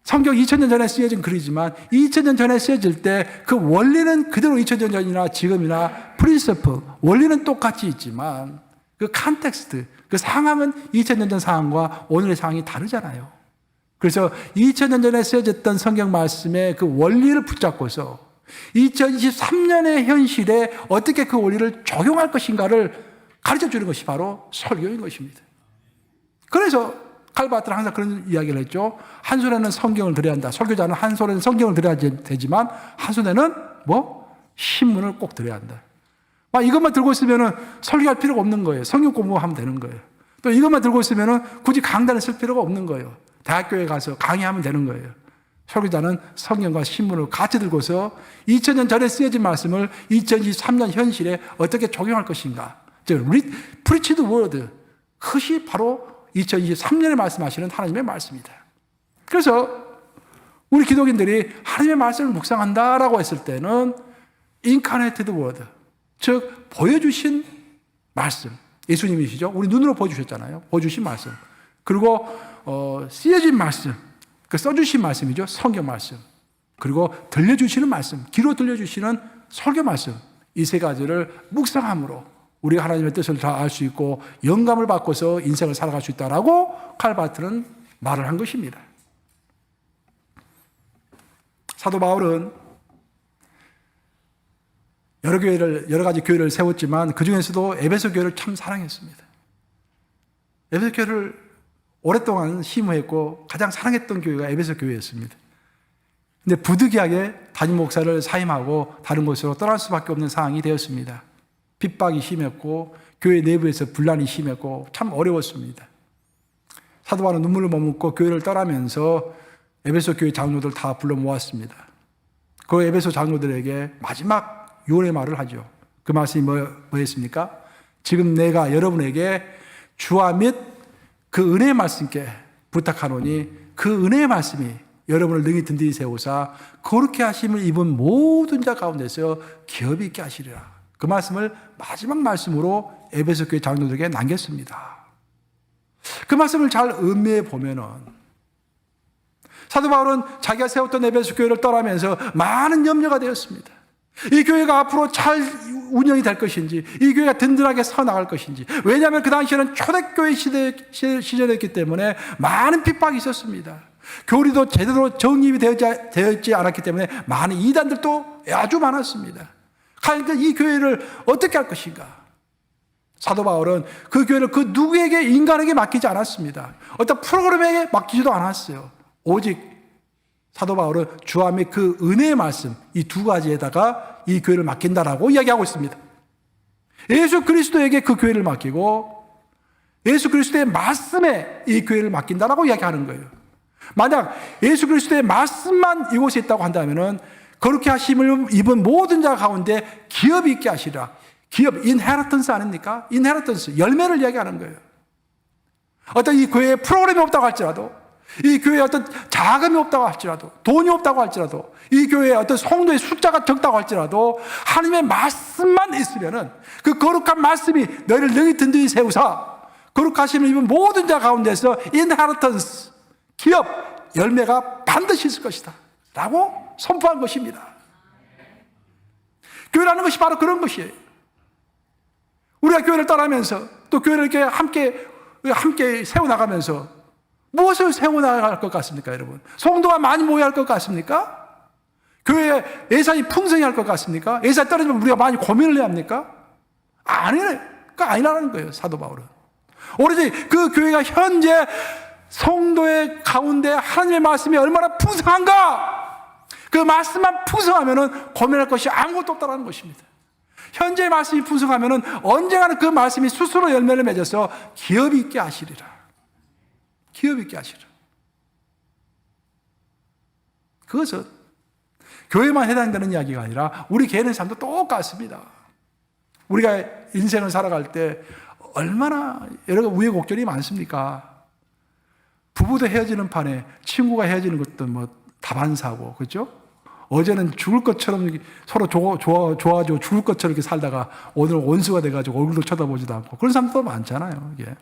성경 2000년 전에 쓰여진 글이지만 2000년 전에 쓰여질 때 그 원리는 그대로 2000년 전이나 지금이나 프린시플, 원리는 똑같이 있지만 그 컨텍스트, 그 상황은 2000년 전 상황과 오늘의 상황이 다르잖아요. 그래서 2000년 전에 쓰여졌던 성경 말씀의 그 원리를 붙잡고서 2023년의 현실에 어떻게 그 원리를 적용할 것인가를 가르쳐 주는 것이 바로 설교인 것입니다. 그래서 칼바르트는 항상 그런 이야기를 했죠. 한 손에는 성경을 들여야 한다. 설교자는 한 손에는 성경을 들여야 되지만 한 손에는 신문을 꼭 들여야 한다. 이것만 들고 있으면 설교할 필요가 없는 거예요. 성경 공부하면 되는 거예요. 또 이것만 들고 있으면 굳이 강단을 쓸 필요가 없는 거예요. 대학교에 가서 강의하면 되는 거예요. 설교자는 성경과 신문을 같이 들고서 2000년 전에 쓰여진 말씀을 2023년 현실에 어떻게 적용할 것인가. 즉, preached word. 그것이 바로 2023년에 말씀하시는 하나님의 말씀이다. 그래서 우리 기독인들이 하나님의 말씀을 묵상한다라고 했을 때는 incarnated word, 즉 보여주신 말씀, 예수님이시죠. 우리 눈으로 보여주셨잖아요. 보여주신 말씀. 그리고 쓰여진 말씀, 그 써주신 말씀이죠. 성경 말씀. 그리고 들려주시는 말씀, 귀로 들려주시는 설교 말씀. 이 세 가지를 묵상함으로 우리가 하나님의 뜻을 다 알 수 있고 영감을 받고서 인생을 살아갈 수 있다라고 칼바르트는 말을 한 것입니다. 사도 바울은 여러 가지 교회를 세웠지만 그 중에서도 에베소 교회를 참 사랑했습니다. 에베소 교회를 오랫동안 심호했고 가장 사랑했던 교회가 에베소 교회였습니다. 근데 부득이하게 담임 목사를 사임하고 다른 곳으로 떠날 수밖에 없는 상황이 되었습니다. 핍박이 심했고 교회 내부에서 분란이 심했고 참 어려웠습니다. 사도 바울은 눈물을 머금고 교회를 떠나면서 에베소 교회 장로들 다 불러 모았습니다. 그 에베소 장로들에게 마지막 유언의 말을 하죠. 그 말씀이 뭐였습니까? 지금 내가 여러분에게 주와 및 그 은혜의 말씀께 부탁하노니 그 은혜의 말씀이 여러분을 능히 든든히 세우사 거룩히 하심을 입은 모든 자 가운데서 기업이 있게 하시리라. 그 말씀을 마지막 말씀으로 에베소 교회 장로들에게 남겼습니다. 그 말씀을 잘 음미해 보면은 사도 바울은 자기가 세웠던 에베소 교회를 떠나면서 많은 염려가 되었습니다. 이 교회가 앞으로 잘 운영이 될 것인지, 이 교회가 든든하게 서나갈 것인지. 왜냐하면 그 당시에는 초대교회 시절이었기 때문에 많은 핍박이 있었습니다. 교리도 제대로 정립이 되었지 않았기 때문에 많은 이단들도 아주 많았습니다. 그러니까 이 교회를 어떻게 할 것인가? 사도 바울은 그 교회를 그 누구에게, 인간에게 맡기지 않았습니다. 어떤 프로그램에게 맡기지도 않았어요. 오직 사도 바울은 주와 및 그 은혜의 말씀, 이 두 가지에다가 이 교회를 맡긴다라고 이야기하고 있습니다. 예수 그리스도에게 그 교회를 맡기고 예수 그리스도의 말씀에 이 교회를 맡긴다라고 이야기하는 거예요. 만약 예수 그리스도의 말씀만 이곳에 있다고 한다면은 거룩히 하심을 입은 모든 자 가운데 기업이 있게 하시라. 기업, 인헤리턴스 아닙니까? 인헤리턴스, 열매를 이야기하는 거예요. 어떤 이 교회에 프로그램이 없다고 할지라도, 이 교회에 어떤 자금이 없다고 할지라도, 돈이 없다고 할지라도, 이 교회에 어떤 성도의 숫자가 적다고 할지라도 하나님의 말씀만 있으면은 그 거룩한 말씀이 너희를 능히 든든히 세우사 거룩하심을 입은 모든 자 가운데서 인헤리턴스, 기업, 열매가 반드시 있을 것이다 라고 선포한 것입니다. 교회라는 것이 바로 그런 것이에요. 우리가 교회를 떠나면서 또 교회를 이렇게 함께 세워나가면서 무엇을 세워나갈 것 같습니까, 여러분? 성도가 많이 모여야 할 것 같습니까? 교회에 예산이 풍성히 할 것 같습니까? 예산이 떨어지면 우리가 많이 고민을 해야 합니까? 아니라는 거예요, 사도 바울은. 오로지 그 교회가 현재 성도의 가운데 하나님의 말씀이 얼마나 풍성한가! 그 말씀만 풍성하면은 고민할 것이 아무것도 없다는 것입니다. 현재의 말씀이 풍성하면은 언젠가는 그 말씀이 스스로 열매를 맺어서 기업이 있게 하시리라. 기업 있게 하시라. 그것은 교회만 해당되는 이야기가 아니라 우리 개인의 삶도 똑같습니다. 우리가 인생을 살아갈 때 얼마나 여러 우여곡절이 많습니까? 부부도 헤어지는 판에 친구가 헤어지는 것도 뭐 다반사고, 그렇죠? 어제는 죽을 것처럼 서로 좋아지고 죽을 것처럼 이렇게 살다가 오늘 원수가 돼가지고 얼굴도 쳐다보지도 않고 그런 사람도 많잖아요. 이게.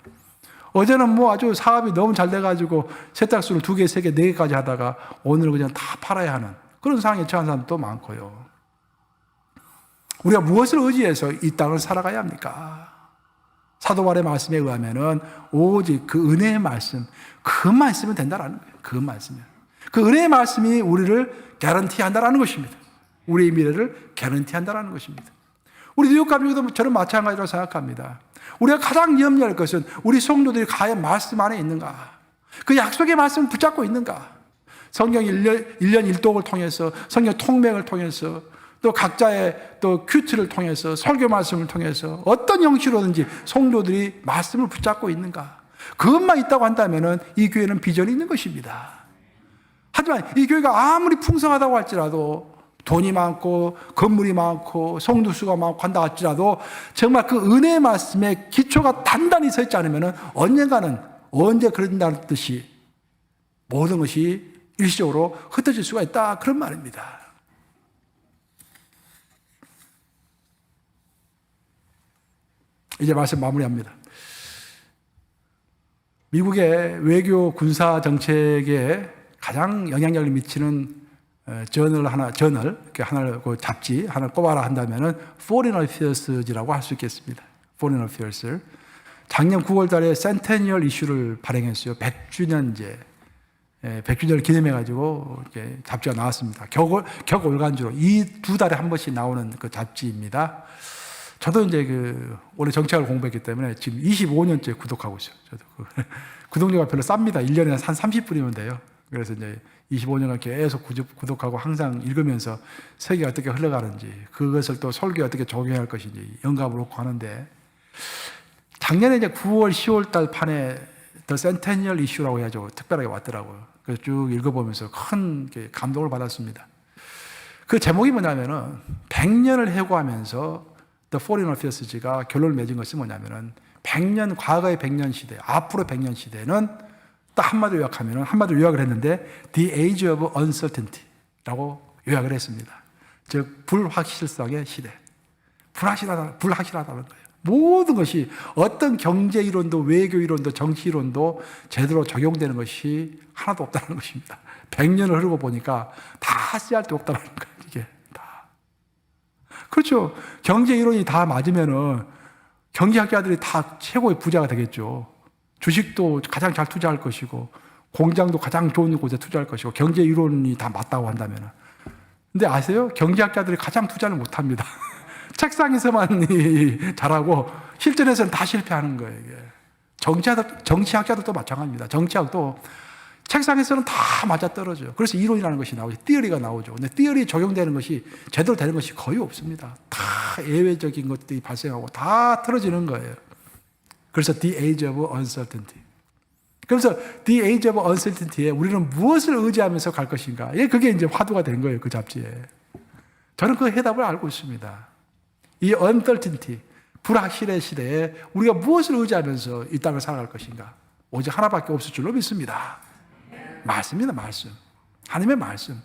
어제는 뭐 아주 사업이 너무 잘 돼가지고 세탁소를 2개, 3개, 4개까지 하다가 오늘 그냥 다 팔아야 하는 그런 상황에 처한 사람도 많고요. 우리가 무엇을 의지해서 이 땅을 살아가야 합니까? 사도 바울의 말씀에 의하면은 오직 그 은혜의 말씀, 그것만 있으면 된다라는 거예요. 그것만 있으면. 그 은혜의 말씀이 우리를 개런티한다라는 것입니다. 우리의 미래를 개런티한다라는 것입니다. 우리 뉴욕 가족도 저는 마찬가지로 생각합니다. 우리가 가장 염려할 것은 우리 성도들이 과연 말씀 안에 있는가? 그 약속의 말씀을 붙잡고 있는가? 성경 1년 1독을 통해서, 성경 통맥을 통해서, 또 각자의 또 큐트를 통해서, 설교 말씀을 통해서 어떤 형식으로든지 성도들이 말씀을 붙잡고 있는가? 그것만 있다고 한다면 이 교회는 비전이 있는 것입니다. 하지만 이 교회가 아무리 풍성하다고 할지라도 돈이 많고 건물이 많고 성도 수가 많고 한다 할지라도 정말 그 은혜의 말씀에 기초가 단단히 서 있지 않으면 언젠가는 언제 그런다는 듯이 모든 것이 일시적으로 흩어질 수가 있다, 그런 말입니다. 이제 말씀 마무리합니다. 미국의 외교 군사 정책에 가장 영향력을 미치는 저널 하나를 그 잡지 하나를 꼽아라 한다면은 Foreign Affairs라고 할 수 있겠습니다. Foreign Affairs. 작년 9월달에 센테니얼 이슈를 발행했어요. 100주년제, 100주년을 기념해가지고 이렇게 잡지가 나왔습니다. 격올간주로 이 2달에 한 번씩 나오는 그 잡지입니다. 저도 이제 올해 정책을 공부했기 때문에 지금 25년째 구독하고 있어요. 저도 구독료가 별로 쌉니다. 1년에 한 30불이면 돼요. 그래서 이제 25년을 계속 구독하고 항상 읽으면서 세계가 어떻게 흘러가는지, 그것을 또 설교에 어떻게 적용할 것인지 영감을 얻고 하는데, 작년에 이제 9월, 10월 달 판에 더 센테니얼 이슈라고 해야죠. 특별하게 왔더라고요. 그래서 쭉 읽어보면서 큰 감동을 받았습니다. 그 제목이 뭐냐면은 100년을 해고하면서 The Foreign Affairs가 결론을 맺은 것이 뭐냐면은 100년, 과거의 100년 시대, 앞으로 100년 시대는 딱 한마디로 요약을 했는데 The Age of Uncertainty라고 요약을 했습니다. 즉 불확실성의 시대. 불확실하다는 거예요. 모든 것이 어떤 경제 이론도 외교 이론도 정치 이론도 제대로 적용되는 것이 하나도 없다는 것입니다. 100년을 흐르고 보니까 다 씨알 데 없다는 거예요. 이게 다. 그렇죠. 경제 이론이 다 맞으면은 경제학자들이 다 최고의 부자가 되겠죠. 주식도 가장 잘 투자할 것이고 공장도 가장 좋은 곳에 투자할 것이고 경제 이론이 다 맞다고 한다면은. 근데 아세요? 경제학자들이 가장 투자를 못 합니다. 책상에서만 잘하고 실전에서는 다 실패하는 거예요. 이게. 정치학자들도 마찬가지입니다. 정치학도 책상에서는 다 맞아떨어져요. 그래서 이론이라는 것이 나오죠. 띠어리가 나오죠. 근데 띠어리 적용되는 것이 제대로 되는 것이 거의 없습니다. 다 예외적인 것들이 발생하고 다 틀어지는 거예요. 그래서 the age of uncertainty. 그래서 the age of uncertainty에 우리는 무엇을 의지하면서 갈 것인가? 그게 이제 화두가 된 거예요. 그 잡지에. 저는 그 해답을 알고 있습니다. 이 uncertainty, 불확실의 시대에 우리가 무엇을 의지하면서 이 땅을 살아갈 것인가? 오직 하나밖에 없을 줄로 믿습니다. 말씀입니다. 말씀. 하나님의 말씀.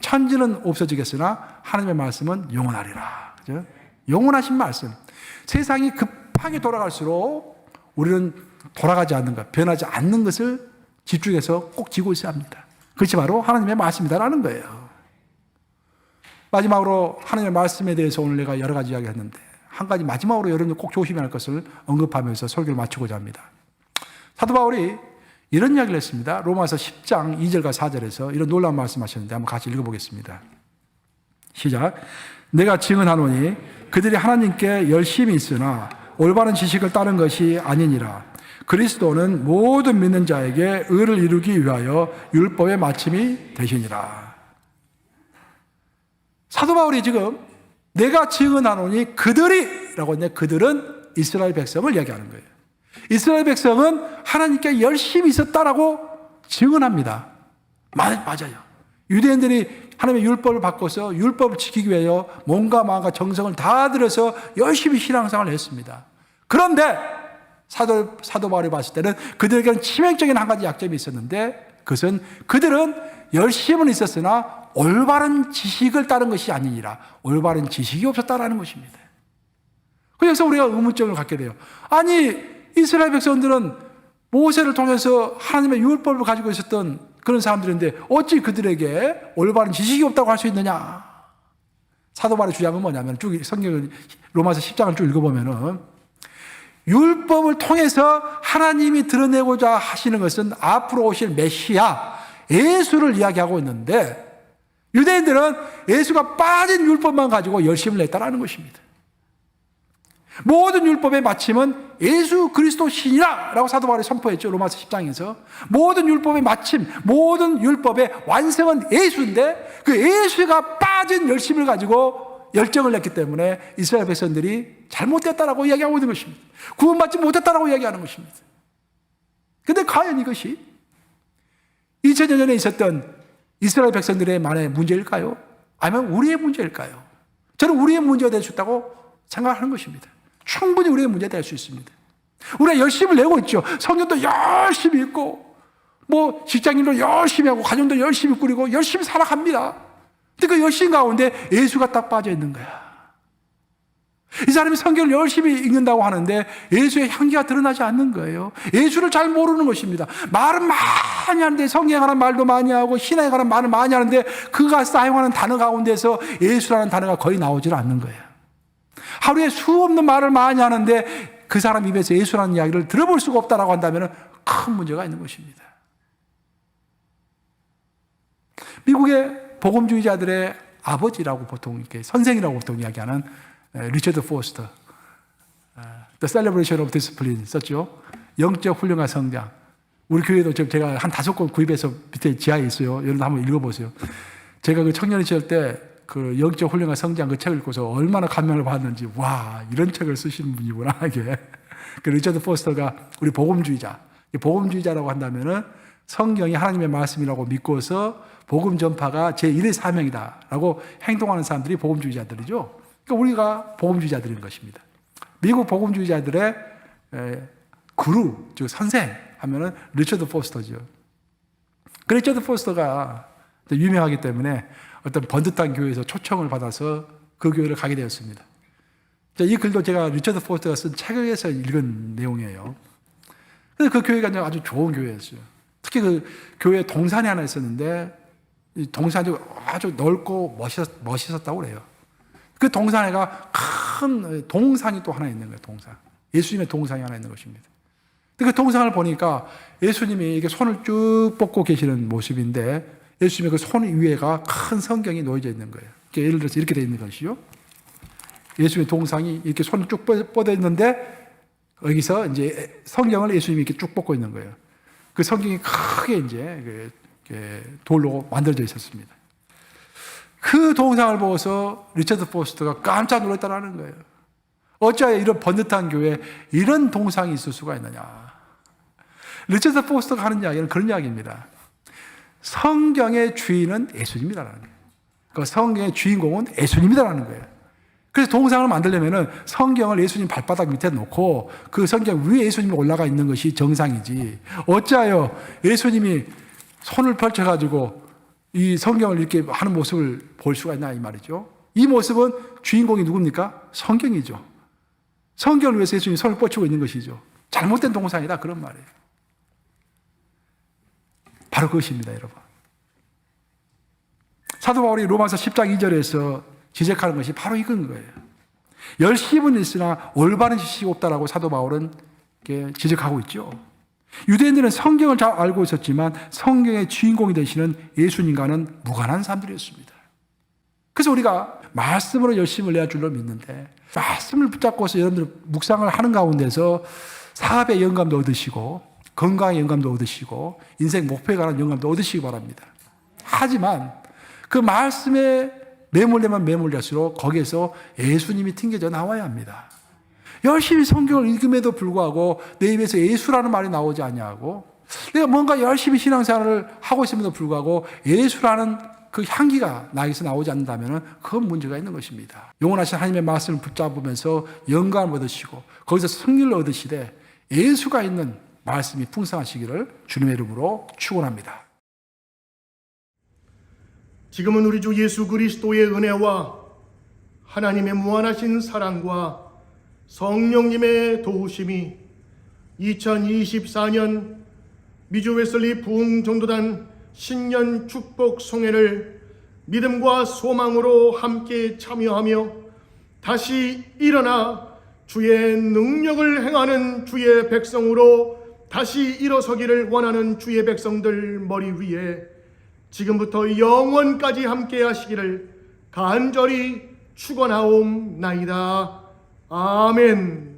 천지는 없어지겠으나 하나님의 말씀은 영원하리라. 그죠? 영원하신 말씀. 세상이 급하게 돌아갈수록 우리는 돌아가지 않는 것, 변하지 않는 것을 집중해서 꼭 쥐고 있어야 합니다. 그것이 바로 하나님의 말씀이다라는 거예요. 마지막으로 하나님의 말씀에 대해서 오늘 내가 여러 가지 이야기했는데 한 가지 마지막으로 여러분이 꼭 조심해야 할 것을 언급하면서 설교를 마치고자 합니다. 사도 바울이 이런 이야기를 했습니다. 로마서 10장 2절과 4절에서 이런 놀라운 말씀하셨는데 한번 같이 읽어보겠습니다. 시작. 내가 증언하노니 그들이 하나님께 열심히 있으나 올바른 지식을 따른 것이 아니니라. 그리스도는 모든 믿는 자에게 의를 이루기 위하여 율법의 마침이 되시니라. 사도 바울이 지금 내가 증언하노니 그들이라고 했는데 그들은 이스라엘 백성을 이야기하는 거예요. 이스라엘 백성은 하나님께 열심히 있었다라고 증언합니다. 맞아요. 유대인들이 하나님의 율법을 바꿔서 율법을 지키기 위하여 몸과 마음과 정성을 다 들여서 열심히 신앙생활을 했습니다. 그런데 사도 바울이 봤을 때는 그들에게는 치명적인 한 가지 약점이 있었는데 그것은 그들은 열심은 있었으나 올바른 지식을 따른 것이 아니니라. 올바른 지식이 없었다라는 것입니다. 그래서 우리가 의문점을 갖게 돼요. 아니 이스라엘 백성들은 모세를 통해서 하나님의 율법을 가지고 있었던 그런 사람들인데 어찌 그들에게 올바른 지식이 없다고 할 수 있느냐. 사도 바울의 주장은 뭐냐면 쭉 성경을 로마서 10장을 쭉 읽어보면은 율법을 통해서 하나님이 드러내고자 하시는 것은 앞으로 오실 메시아 예수를 이야기하고 있는데 유대인들은 예수가 빠진 율법만 가지고 열심을 냈다라는 것입니다. 모든 율법의 마침은 예수 그리스도 신이라 라고 사도 바울이 선포했죠. 로마서 10장에서 모든 율법의 마침, 모든 율법의 완성은 예수인데 그 예수가 빠진 열심을 가지고 열정을 냈기 때문에 이스라엘 백성들이 잘못됐다라고 이야기하고 있는 것입니다. 구원받지 못했다라고 이야기하는 것입니다. 그런데 과연 이것이 2000년 전에 있었던 이스라엘 백성들의 만의 문제일까요? 아니면 우리의 문제일까요? 저는 우리의 문제가 될 수 있다고 생각하는 것입니다. 충분히 우리의 문제가 될 수 있습니다. 우리가 열심을 내고 있죠. 성경도 열심히 읽고 뭐 직장인도 열심히 하고 가정도 열심히 꾸리고 열심히 살아갑니다. 근데 그 열심 가운데 예수가 딱 빠져 있는 거야. 이 사람이 성경을 열심히 읽는다고 하는데 예수의 향기가 드러나지 않는 거예요. 예수를 잘 모르는 것입니다. 말은 많이 하는데 성경에 관한 말도 많이 하고 신앙에 관한 말을 많이 하는데 그가 사용하는 단어 가운데서 예수라는 단어가 거의 나오질 않는 거예요. 하루에 수없는 말을 많이 하는데 그 사람 입에서 예수라는 이야기를 들어볼 수가 없다라고 한다면 큰 문제가 있는 것입니다. 미국의 복음주의자들의 아버지라고 보통 이렇게 선생이라고 보통 이야기하는 리처드 포스터, The Celebration of Discipline 썼죠. 영적 훈련과 성장. 우리 교회도 제가 한 5권 구입해서 밑에 지하에 있어요. 여러분 한번 읽어보세요. 제가 그 청년 시절 때 그 영적 훈련과 성장 그 책을 읽고서 얼마나 감명을 받았는지, 와, 이런 책을 쓰시는 분이구나, 이게. 그 리처드 포스터가 우리 복음주의자, 복음주의자라고 한다면은 성경이 하나님의 말씀이라고 믿고서 복음 전파가 제1의 사명이다라고 행동하는 사람들이 복음주의자들이죠. 그러니까 우리가 복음주의자들인 것입니다. 미국 복음주의자들의 구루, 즉 선생 하면은 리처드 포스터죠. 그 리처드 포스터가 유명하기 때문에 어떤 번듯한 교회에서 초청을 받아서 그 교회를 가게 되었습니다. 이 글도 제가 리처드 포스터가 쓴 책에서 읽은 내용이에요. 그래서 그 교회가 아주 좋은 교회였어요. 특히 그 교회 동산이 하나 있었는데 이 동산이 아주 넓고 멋있었다고 그래요. 그 동산에가 큰 동상이 또 하나 있는 거예요. 동상. 예수님의 동상이 하나 있는 것입니다. 그 동상을 보니까 예수님이 이렇게 손을 쭉 뻗고 계시는 모습인데 예수님의 그 손 위에가 큰 성경이 놓여져 있는 거예요. 예를 들어서 이렇게 되어 있는 것이죠. 예수님의 동상이 이렇게 손을 쭉 뻗어 있는데 여기서 이제 성경을 예수님이 이렇게 쭉 뻗고 있는 거예요. 그 성경이 크게 이제 돌로 만들어져 있었습니다. 그 동상을 보고서 리처드 포스터가 깜짝 놀랐다는 거예요. 어찌하여 이런 번듯한 교회에 이런 동상이 있을 수가 있느냐. 리처드 포스터가 하는 이야기는 그런 이야기입니다. 성경의 주인은 예수님이라는 거예요. 그 성경의 주인공은 예수님이라는 거예요. 그래서 동상을 만들려면 성경을 예수님 발바닥 밑에 놓고 그 성경 위에 예수님이 올라가 있는 것이 정상이지. 어찌하여 예수님이 손을 펼쳐가지고 이 성경을 이렇게 하는 모습을 볼 수가 있나 이 말이죠. 이 모습은 주인공이 누굽니까? 성경이죠. 성경을 위해서 예수님이 손을 뻗치고 있는 것이죠. 잘못된 동상이다 그런 말이에요. 바로 그것입니다, 여러분. 사도 바울이 로마서 10장 2절에서 지적하는 것이 바로 이건 거예요. 열심은 있으나 올바른 지식이 없다라고 사도 바울은 지적하고 있죠. 유대인들은 성경을 잘 알고 있었지만 성경의 주인공이 되시는 예수님과는 무관한 사람들이었습니다. 그래서 우리가 말씀으로 열심을 내야 줄로 믿는데 말씀을 붙잡고서 여러분들 묵상을 하는 가운데서 사업의 영감도 얻으시고 건강의 영감도 얻으시고 인생 목표에 관한 영감도 얻으시기 바랍니다. 하지만 그 말씀에 매몰되면 매몰될수록 거기에서 예수님이 튕겨져 나와야 합니다. 열심히 성경을 읽음에도 불구하고 내 입에서 예수라는 말이 나오지 않냐고, 내가 뭔가 열심히 신앙생활을 하고 있음에도 불구하고 예수라는 그 향기가 나에게서 나오지 않는다면 그건 문제가 있는 것입니다. 영원하신 하나님의 말씀을 붙잡으면서 영감을 얻으시고 거기서 승리를 얻으시되 예수가 있는 말씀이 풍성하시기를 주님의 이름으로 축원합니다. 지금은 우리 주 예수 그리스도의 은혜와 하나님의 무한하신 사랑과 성령님의 도우심이 2024년 미주 웨슬리 부흥전도단 신년 축복 송회를 믿음과 소망으로 함께 참여하며 다시 일어나 주의 능력을 행하는 주의 백성으로 다시 일어서기를 원하는 주의 백성들 머리 위에 지금부터 영원까지 함께 하시기를 간절히 축원하옵나이다. 아멘.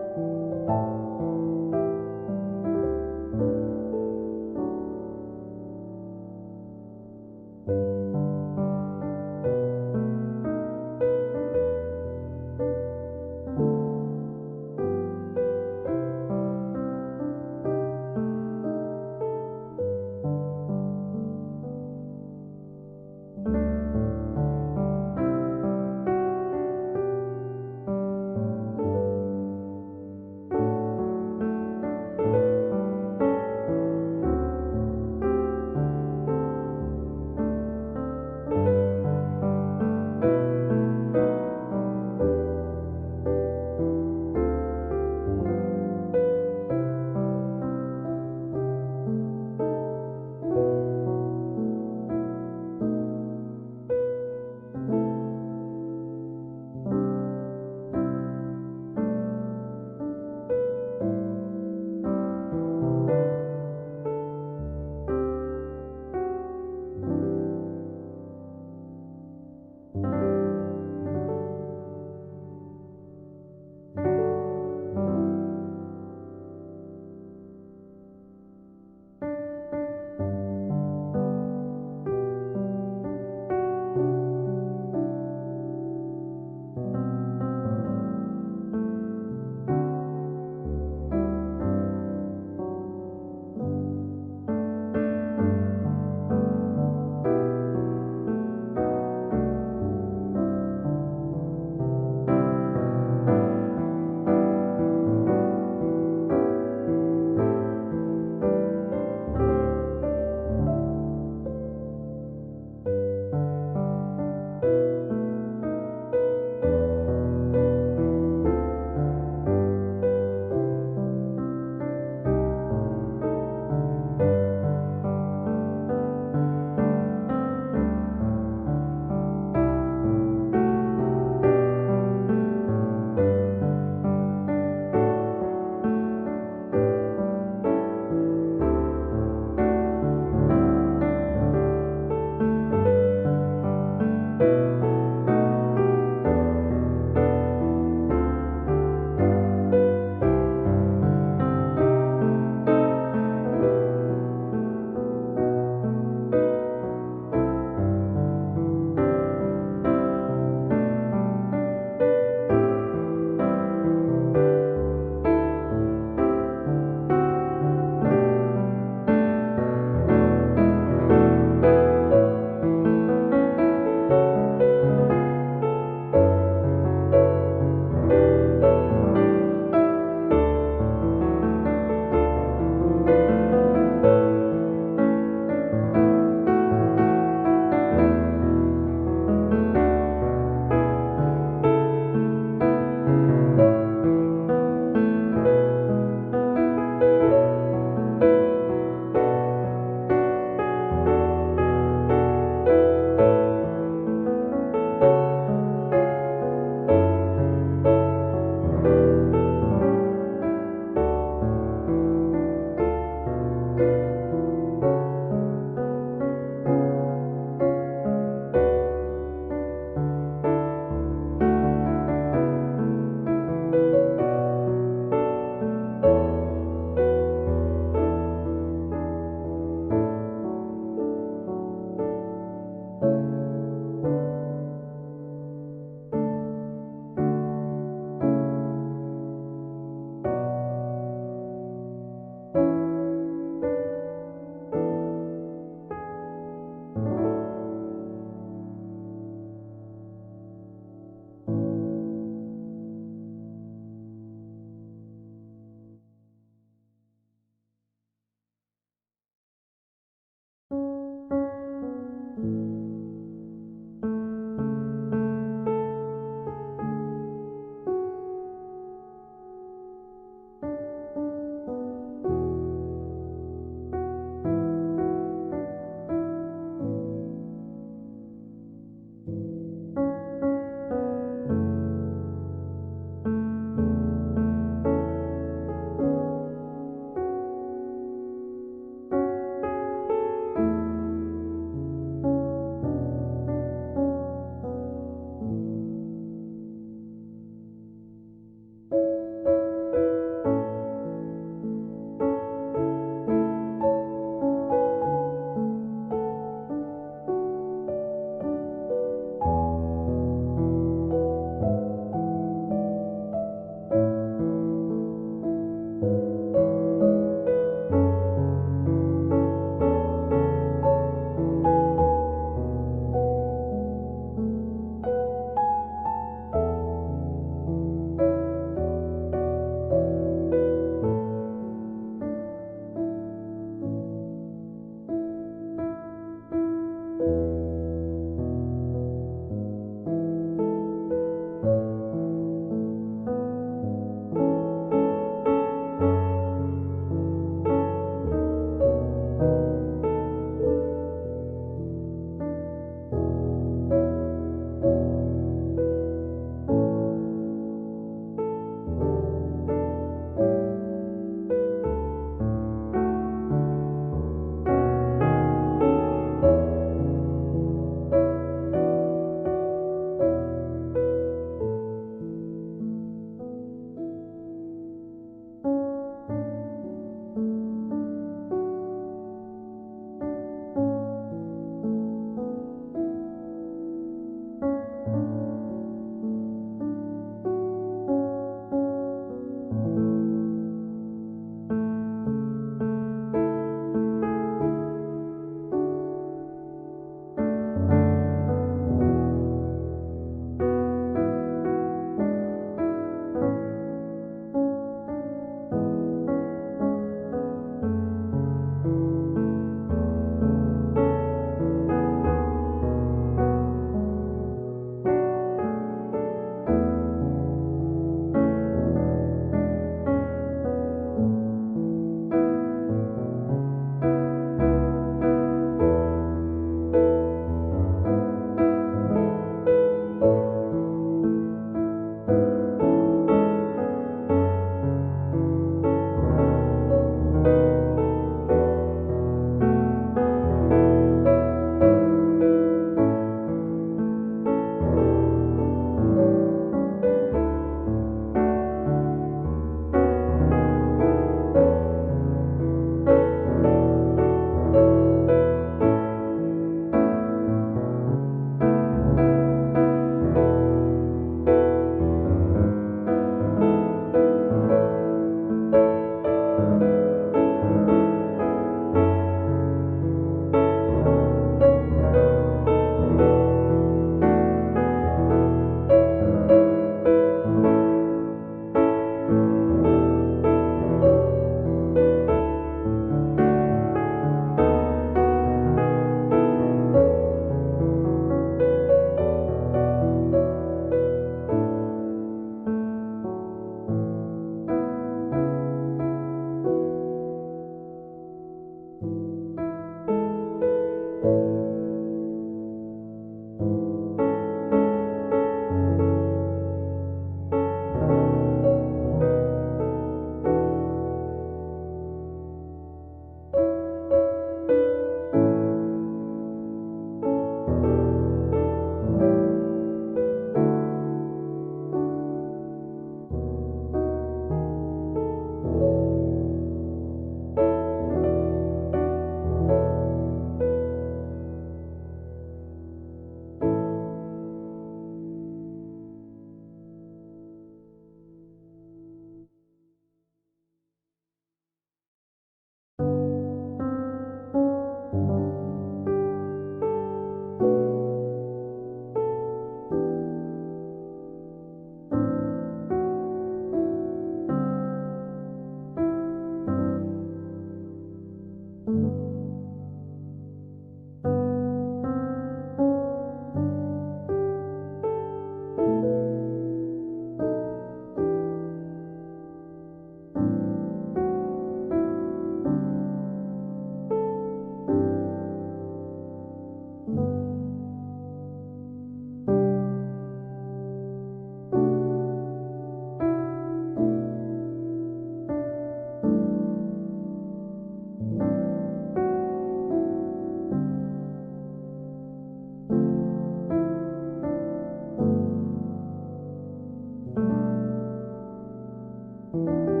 주